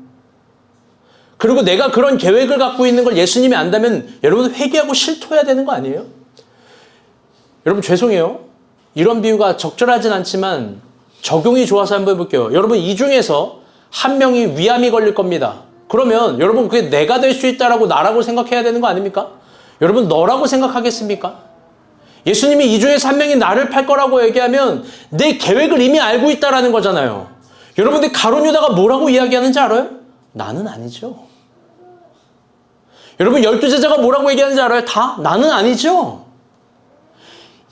그리고 내가 그런 계획을 갖고 있는 걸 예수님이 안다면 여러분 회개하고 실토해야 되는 거 아니에요? 여러분 죄송해요. 이런 비유가 적절하진 않지만 적용이 좋아서 한번 해볼게요. 여러분 이 중에서 한 명이 위암이 걸릴 겁니다. 그러면 여러분 그게 내가 될 수 있다라고 나라고 생각해야 되는 거 아닙니까? 여러분 너라고 생각하겠습니까? 예수님이 이 중에서 한 명이 나를 팔 거라고 얘기하면 내 계획을 이미 알고 있다라는 거잖아요. 여러분들 가룟 유다가 뭐라고 이야기하는지 알아요? 나는 아니죠. 여러분 12제자가 뭐라고 얘기하는지 알아요? 다 나는 아니죠.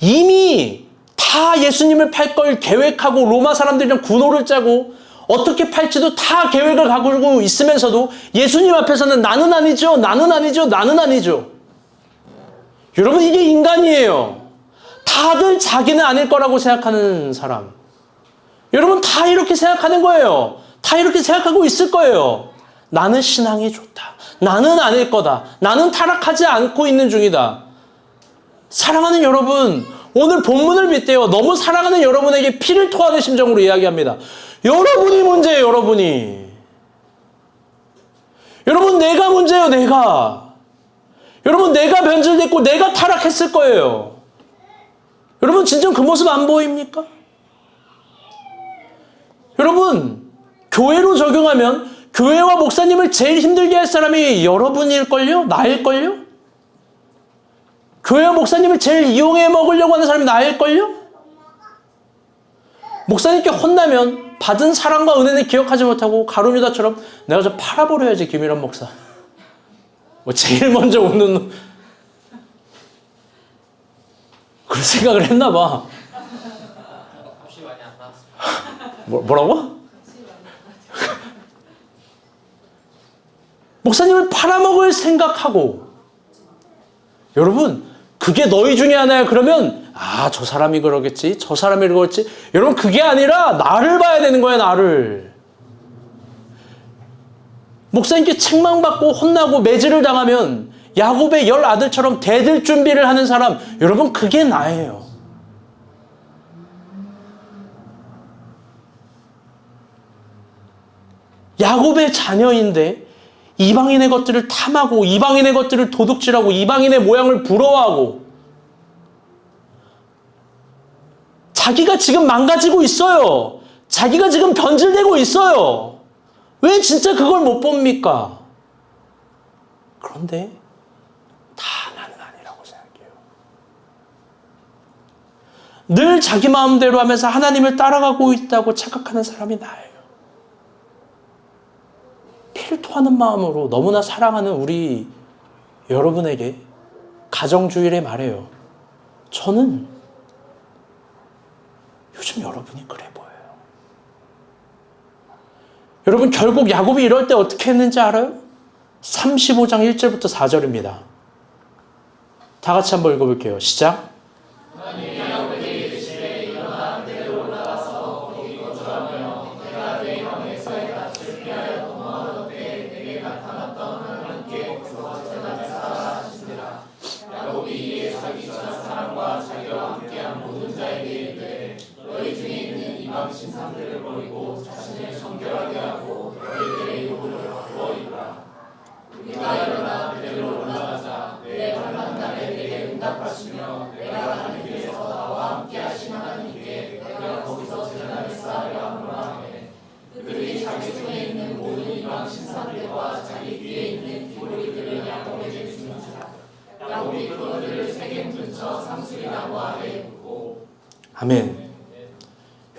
이미 다 예수님을 팔 걸 계획하고 로마 사람들이랑 군호를 짜고 어떻게 팔지도 다 계획을 가지고 있으면서도 예수님 앞에서는 나는 아니죠. 나는 아니죠. 나는 아니죠. 여러분 이게 인간이에요. 다들 자기는 아닐 거라고 생각하는 사람. 여러분 다 이렇게 생각하는 거예요. 다 이렇게 생각하고 있을 거예요. 나는 신앙이 좋다. 나는 아닐 거다. 나는 타락하지 않고 있는 중이다. 사랑하는 여러분, 오늘 본문을 빗대어 너무 사랑하는 여러분에게 피를 토하는 심정으로 이야기합니다. 여러분이 문제예요, 여러분이. 여러분, 내가 문제예요, 내가. 여러분, 내가 변질됐고 내가 타락했을 거예요. 여러분, 진정 그 모습 안 보입니까? 여러분, 교회로 적용하면 교회와 목사님을 제일 힘들게 할 사람이 여러분일걸요? 나일걸요? 교회와 목사님을 제일 이용해 먹으려고 하는 사람이 나일걸요? 목사님께 혼나면 받은 사랑과 은혜는 기억하지 못하고 가룟 유다처럼 내가 저 팔아버려야지 김일환 목사. 뭐 제일 먼저 웃는 놈. 그런 생각을 했나 봐. 값이 많이 안 나왔습니다. 뭐라고? 목사님을 팔아먹을 생각하고 여러분 그게 너희 중에 하나야 그러면 저 사람이 그러겠지 저 사람이 그러겠지 여러분 그게 아니라 나를 봐야 되는 거야 나를. 목사님께 책망받고 혼나고 매질을 당하면 야곱의 10 아들처럼 대들 준비를 하는 사람 여러분 그게 나예요. 야곱의 자녀인데 이방인의 것들을 탐하고 이방인의 것들을 도둑질하고 이방인의 모양을 부러워하고 자기가 지금 망가지고 있어요. 자기가 지금 변질되고 있어요. 왜 진짜 그걸 못 봅니까? 그런데 다 나는 아니라고 생각해요. 늘 자기 마음대로 하면서 하나님을 따라가고 있다고 착각하는 사람이 나예요. 피를 토하는 마음으로 너무나 사랑하는 우리 여러분에게 가정주일에 말해요. 저는 요즘 여러분이 그래 보여요. 여러분 결국 야곱이 이럴 때 어떻게 했는지 알아요? 35장 1절부터 4절입니다. 다 같이 한번 읽어볼게요. 시작. 아멘.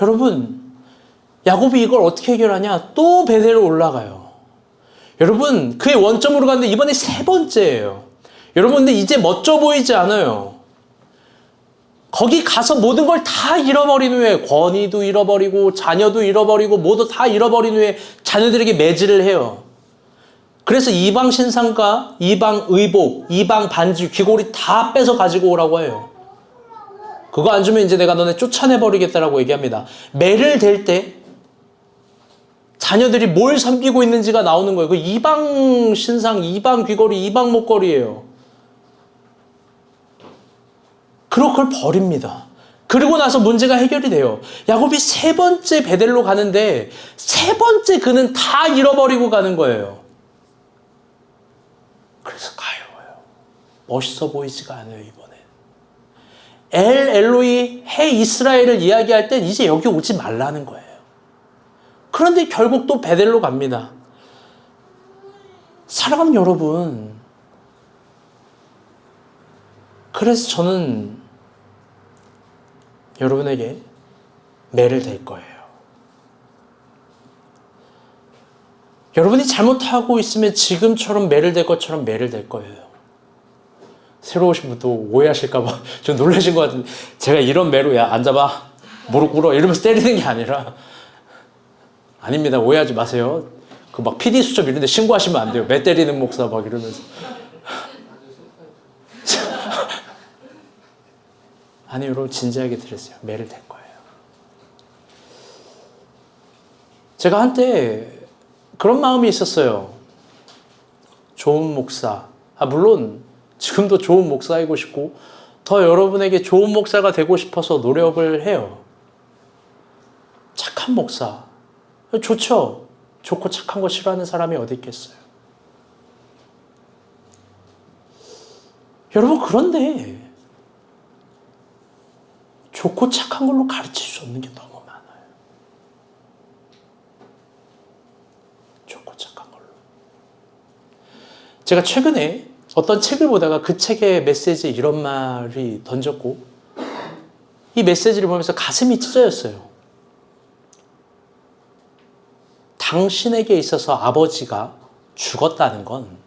여러분, 야곱이 이걸 어떻게 해결하냐? 또 베델로 올라가요. 여러분, 그의 원점으로 갔는데 이번에 3번째예요. 여러분, 근데 이제 멋져 보이지 않아요. 거기 가서 모든 걸 다 잃어버린 후에 권위도 잃어버리고 자녀도 잃어버리고 모두 다 잃어버린 후에 자녀들에게 매질을 해요. 그래서 이방 신상과 이방 의복, 이방 반지, 귀고리 다 뺏어 가지고 오라고 해요. 그거 안 주면 이제 내가 너네 쫓아내버리겠다라고 얘기합니다. 매를 댈 때 자녀들이 뭘 섬기고 있는지가 나오는 거예요. 그 이방 신상, 이방 귀걸이, 이방 목걸이에요. 그리고 그걸 버립니다. 그리고 나서 문제가 해결이 돼요. 야곱이 3번째 베델로 가는데 3번째 그는 다 잃어버리고 가는 거예요. 멋있어 보이지가 않아요, 이번엔. 엘 엘로이 해 이스라엘을 이야기할 땐 이제 여기 오지 말라는 거예요. 그런데 결국 또 베델로 갑니다. 사랑하는 여러분, 그래서 저는 여러분에게 매를 댈 거예요. 여러분이 잘못하고 있으면 지금처럼 매를 댈 것처럼 매를 댈 거예요. 새로 오신 분도 오해하실까봐 좀 놀라신 것 같은데, 제가 이런 매로 야 앉아봐 무릎 꿇어 이러면서 때리는 게 아니라, 아닙니다. 오해하지 마세요. 그 막 PD 수첩 이런 데 신고하시면 안 돼요. 매 때리는 목사 막 이러면서. 아니 여러분, 진지하게 들으세요. 매를 댈 거예요. 제가 한때 그런 마음이 있었어요. 좋은 목사, 물론 지금도 좋은 목사이고 싶고 더 여러분에게 좋은 목사가 되고 싶어서 노력을 해요. 착한 목사 좋죠. 좋고 착한 거 싫어하는 사람이 어디 있겠어요. 여러분, 그런데 좋고 착한 걸로 가르칠 수 없는 게 너무 많아요. 좋고 착한 걸로. 제가 최근에 어떤 책을 보다가 그 책의 메시지에 이런 말이 던졌고, 이 메시지를 보면서 가슴이 찢어졌어요. 당신에게 있어서 아버지가 죽었다는 건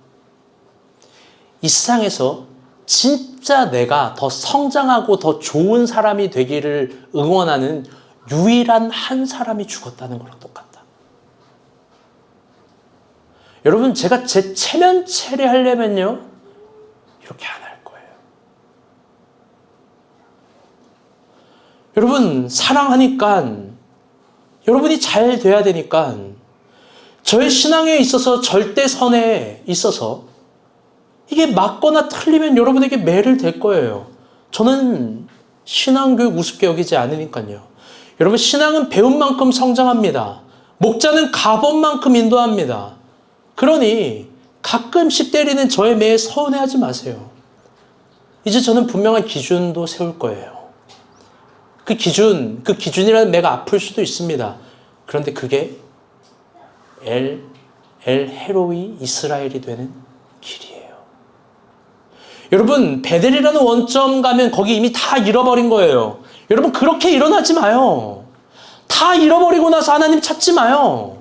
이 세상에서 진짜 내가 더 성장하고 더 좋은 사람이 되기를 응원하는 유일한 한 사람이 죽었다는 거랑 똑같다. 여러분, 제가 제 체면 처리하려면요, 이렇게 안 할 거예요. 여러분, 사랑하니까, 여러분이 잘 돼야 되니까, 저의 신앙에 있어서 절대선에 있어서 이게 맞거나 틀리면 여러분에게 매를 댈 거예요. 저는 신앙교육 우습게 여기지 않으니까요. 여러분, 신앙은 배운 만큼 성장합니다. 목자는 가본 만큼 인도합니다. 그러니 가끔씩 때리는 저의 매에 서운해하지 마세요. 이제 저는 분명한 기준도 세울 거예요. 그 기준이라는 매가 아플 수도 있습니다. 그런데 그게 엘 헤로이 이스라엘이 되는 길이에요. 여러분, 베델이라는 원점 가면 거기 이미 다 잃어버린 거예요. 여러분, 그렇게 일어나지 마요. 다 잃어버리고 나서 하나님 찾지 마요.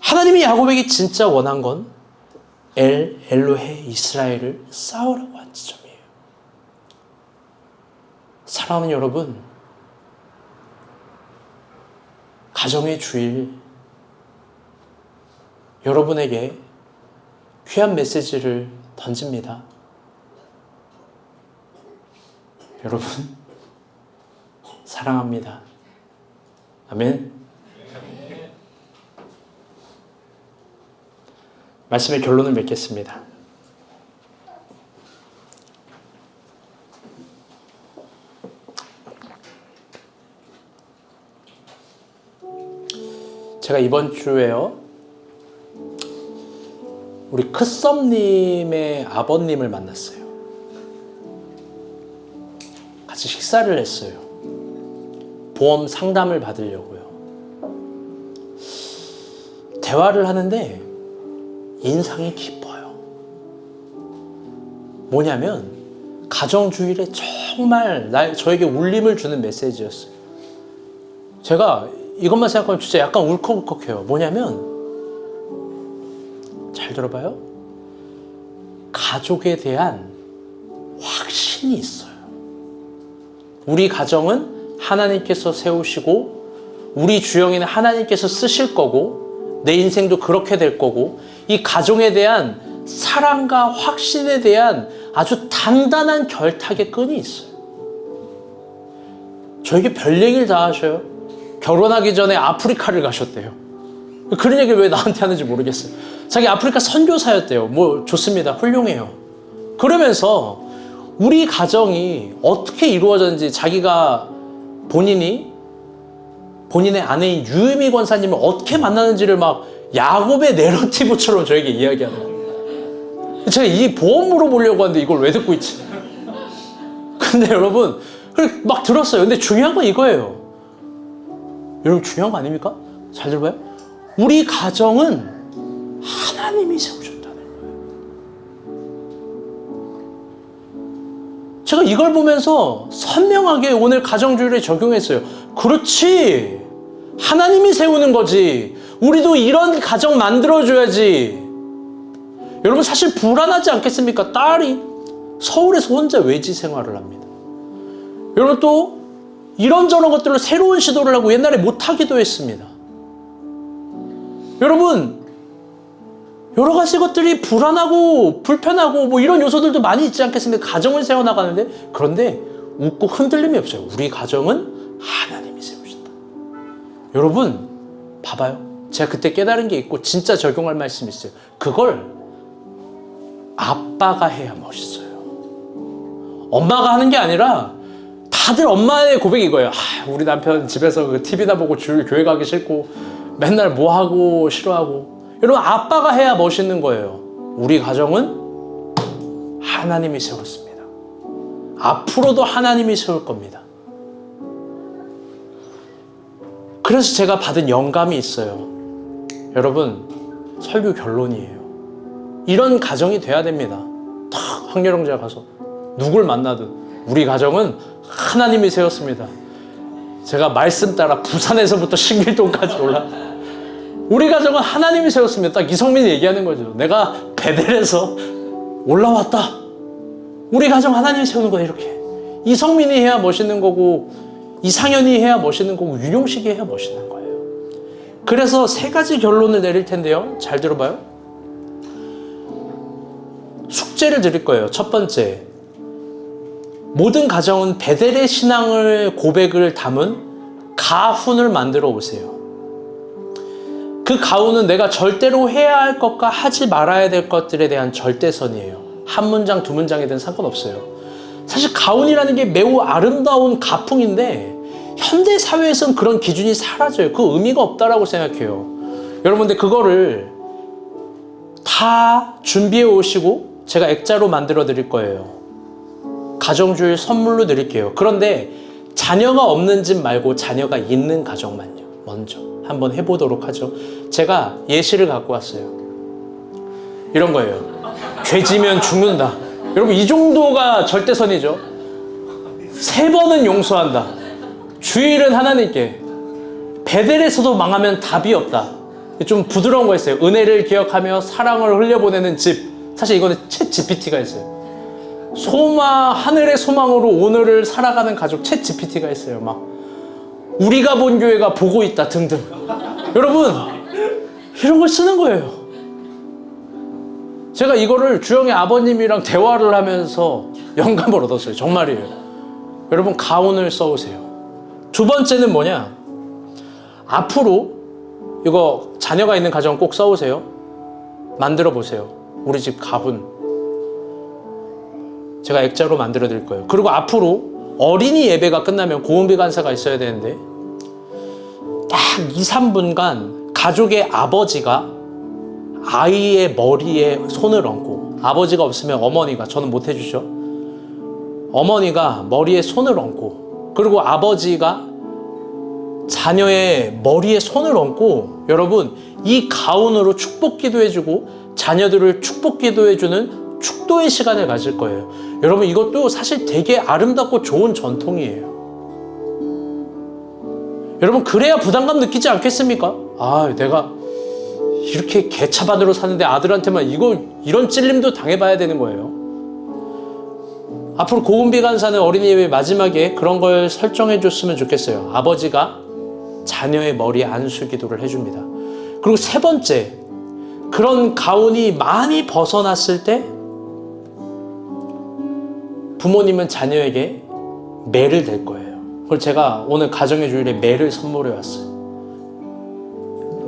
하나님이 야곱에게 진짜 원한 건 엘로헤 이스라엘을 쌓으라고 한 지점이에요. 사랑하는 여러분, 가정의 주일, 여러분에게 귀한 메시지를 던집니다. 여러분, 사랑합니다. 아멘. 말씀의 결론을 맺겠습니다. 제가 이번 주에요, 우리 크썸님의 아버님을 만났어요. 같이 식사를 했어요. 보험 상담을 받으려고요. 대화를 하는데 인상이 깊어요. 뭐냐면 가정주일에 정말 저에게 울림을 주는 메시지였어요. 제가 이것만 생각하면 진짜 약간 울컥울컥해요. 뭐냐면, 잘 들어봐요. 가족에 대한 확신이 있어요. 우리 가정은 하나님께서 세우시고 우리 주영이는 하나님께서 쓰실 거고 내 인생도 그렇게 될 거고, 이 가정에 대한 사랑과 확신에 대한 아주 단단한 결탁의 끈이 있어요. 저에게 별 얘기를 다 하셔요. 결혼하기 전에 아프리카를 가셨대요. 그런 얘기를 왜 나한테 하는지 모르겠어요. 자기 아프리카 선교사였대요. 뭐 좋습니다. 훌륭해요. 그러면서 우리 가정이 어떻게 이루어졌는지, 자기가 본인의 아내인 유유미 권사님을 어떻게 만나는지를 막 야곱의 내러티브처럼 저에게 이야기하는 거예요. 제가 이 보험 물어보려고 하는데 이걸 왜 듣고 있지? 근데 여러분 막 들었어요. 근데 중요한 건 이거예요. 여러분 중요한 거 아닙니까? 잘 들어봐요. 우리 가정은 하나님이 세우셨다는 거예요. 제가 이걸 보면서 선명하게 오늘 가정주일에 적용했어요. 그렇지. 하나님이 세우는 거지. 우리도 이런 가정 만들어줘야지. 여러분 사실 불안하지 않겠습니까? 딸이 서울에서 혼자 외지 생활을 합니다. 여러분 또 이런저런 것들로 새로운 시도를 하고 옛날에 못하기도 했습니다. 여러분 여러 가지 것들이 불안하고 불편하고 뭐 이런 요소들도 많이 있지 않겠습니까? 가정을 세워나가는데 그런데 웃고 흔들림이 없어요. 우리 가정은 하나님이 세우신다. 여러분 봐봐요. 제가 그때 깨달은 게 있고 진짜 적용할 말씀이 있어요. 그걸 아빠가 해야 멋있어요. 엄마가 하는 게 아니라 다들 엄마의 고백이 이거예요. 우리 남편 집에서 그 TV나 보고 주일 교회 가기 싫고 맨날 뭐 하고 싫어하고. 여러분 아빠가 해야 멋있는 거예요. 우리 가정은 하나님이 세웠습니다. 앞으로도 하나님이 세울 겁니다. 그래서 제가 받은 영감이 있어요. 여러분 설교 결론이에요. 이런 가정이 돼야 됩니다. 딱 황여령제가 가서 누굴 만나든 우리 가정은 하나님이 세웠습니다. 제가 말씀 따라 부산에서부터 신길동까지 올라 우리 가정은 하나님이 세웠습니다. 딱 이성민이 얘기하는 거죠. 내가 베델에서 올라왔다. 우리 가정 하나님이 세우는 거야 이렇게. 이성민이 해야 멋있는 거고 이상현이 해야 멋있는 거고 윤용식이 해야 멋있는 거예요. 그래서 세 가지 결론을 내릴 텐데요. 잘 들어봐요. 숙제를 드릴 거예요. 첫 번째, 모든 가정은 베델의 신앙을 고백을 담은 가훈을 만들어 오세요. 그 가훈은 내가 절대로 해야 할 것과 하지 말아야 될 것들에 대한 절대선이에요. 한 문장 두 문장이든 상관없어요. 사실 가훈이라는 게 매우 아름다운 가풍인데 현대 사회에서는 그런 기준이 사라져요. 그 의미가 없다라고 생각해요. 여러분 근데 그거를 다 준비해 오시고 제가 액자로 만들어 드릴 거예요. 가정주일 선물로 드릴게요. 그런데 자녀가 없는 집 말고 자녀가 있는 가정만요. 먼저 한번 해보도록 하죠. 제가 예시를 갖고 왔어요. 이런 거예요. 죄지면 죽는다. 여러분 이 정도가 절대선이죠. 3번은 용서한다. 주일은 하나님께. 베델에서도 망하면 답이 없다. 좀 부드러운 거 있어요. 은혜를 기억하며 사랑을 흘려보내는 집. 사실 이거는 챗 GPT가 있어요. 하늘의 소망으로 오늘을 살아가는 가족 챗 GPT가 있어요. 막 우리가 본 교회가 보고 있다 등등. 여러분 이런 걸 쓰는 거예요. 제가 이거를 주영의 아버님이랑 대화를 하면서 영감을 얻었어요. 정말이에요. 여러분 가훈을 써오세요. 두 번째는 뭐냐, 앞으로 이거 자녀가 있는 가정 꼭 써오세요. 만들어 보세요. 우리 집 가훈 제가 액자로 만들어 드릴 거예요. 그리고 앞으로 어린이 예배가 끝나면 고은비 간사가 있어야 되는데 딱 2, 3분간 가족의 아버지가 아이의 머리에 손을 얹고, 아버지가 없으면 어머니가, 저는 못 해주죠. 어머니가 머리에 손을 얹고, 그리고 아버지가 자녀의 머리에 손을 얹고, 여러분 이 가훈으로 축복 기도해주고 자녀들을 축복 기도해주는 축도의 시간을 가질 거예요. 여러분 이것도 사실 되게 아름답고 좋은 전통이에요. 여러분 그래야 부담감 느끼지 않겠습니까? 내가 이렇게 개차반으로 사는데 아들한테만 이런 찔림도 당해봐야 되는 거예요. 앞으로 고은비 간사는 어린이 예배 마지막에 그런 걸 설정해 줬으면 좋겠어요. 아버지가 자녀의 머리에 안수 기도를 해줍니다. 그리고 세 번째, 그런 가훈이 많이 벗어났을 때 부모님은 자녀에게 매를 댈 거예요. 그걸 제가 오늘 가정의 주일에 매를 선물해 왔어요.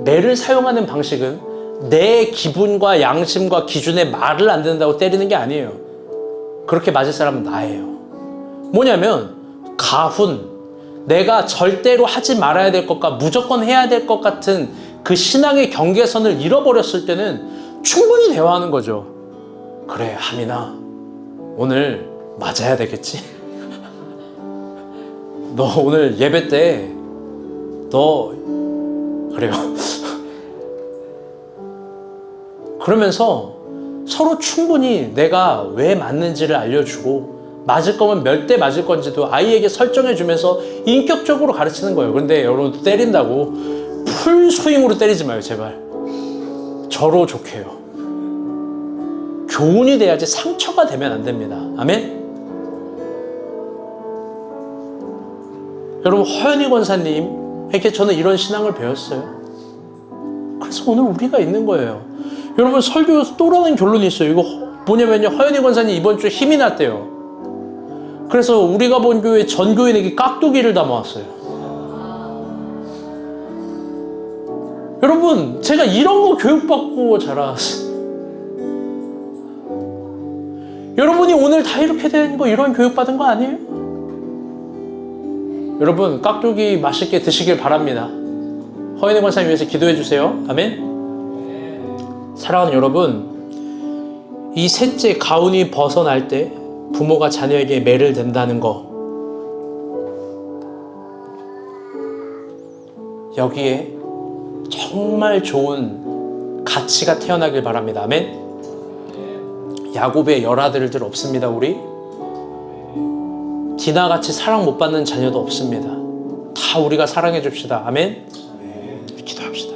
매를 사용하는 방식은 내 기분과 양심과 기준에 말을 안 듣는다고 때리는 게 아니에요. 그렇게 맞을 사람은 나예요. 뭐냐면 가훈, 내가 절대로 하지 말아야 될 것과 무조건 해야 될 것 같은 그 신앙의 경계선을 잃어버렸을 때는 충분히 대화하는 거죠. 그래, 하민아, 오늘 맞아야 되겠지? 너 오늘 예배 때 너 그래요. 그러면서 서로 충분히 내가 왜 맞는지를 알려주고 맞을 거면 몇 대 맞을 건지도 아이에게 설정해주면서 인격적으로 가르치는 거예요. 그런데 여러분 때린다고 풀스윙으로 때리지 마요, 제발. 저로 좋게요. 교훈이 돼야지 상처가 되면 안 됩니다. 아멘? 여러분, 허연희 권사님에게 저는 이런 신앙을 배웠어요. 그래서 오늘 우리가 있는 거예요. 여러분, 설교에서 또 다른 결론이 있어요. 이거 뭐냐면요, 허연희 권사님 이번 주에 힘이 났대요. 그래서 우리가 본 교회 전 교인에게 깍두기를 담아왔어요. 여러분, 제가 이런 거 교육받고 자랐어요. 여러분이 오늘 다 이렇게 된 거 이런 교육받은 거 아니에요? 여러분, 깍두기 맛있게 드시길 바랍니다. 허연희 권사님 위해서 기도해 주세요. 아멘. 사랑하는 여러분, 이 셋째 가훈이 벗어날 때 부모가 자녀에게 매를 댄다는 거, 여기에 정말 좋은 가치가 태어나길 바랍니다. 아멘. 야곱의 열아들들 없습니다. 우리 디나같이 사랑 못 받는 자녀도 없습니다. 다 우리가 사랑해 줍시다. 아멘. 기도합시다.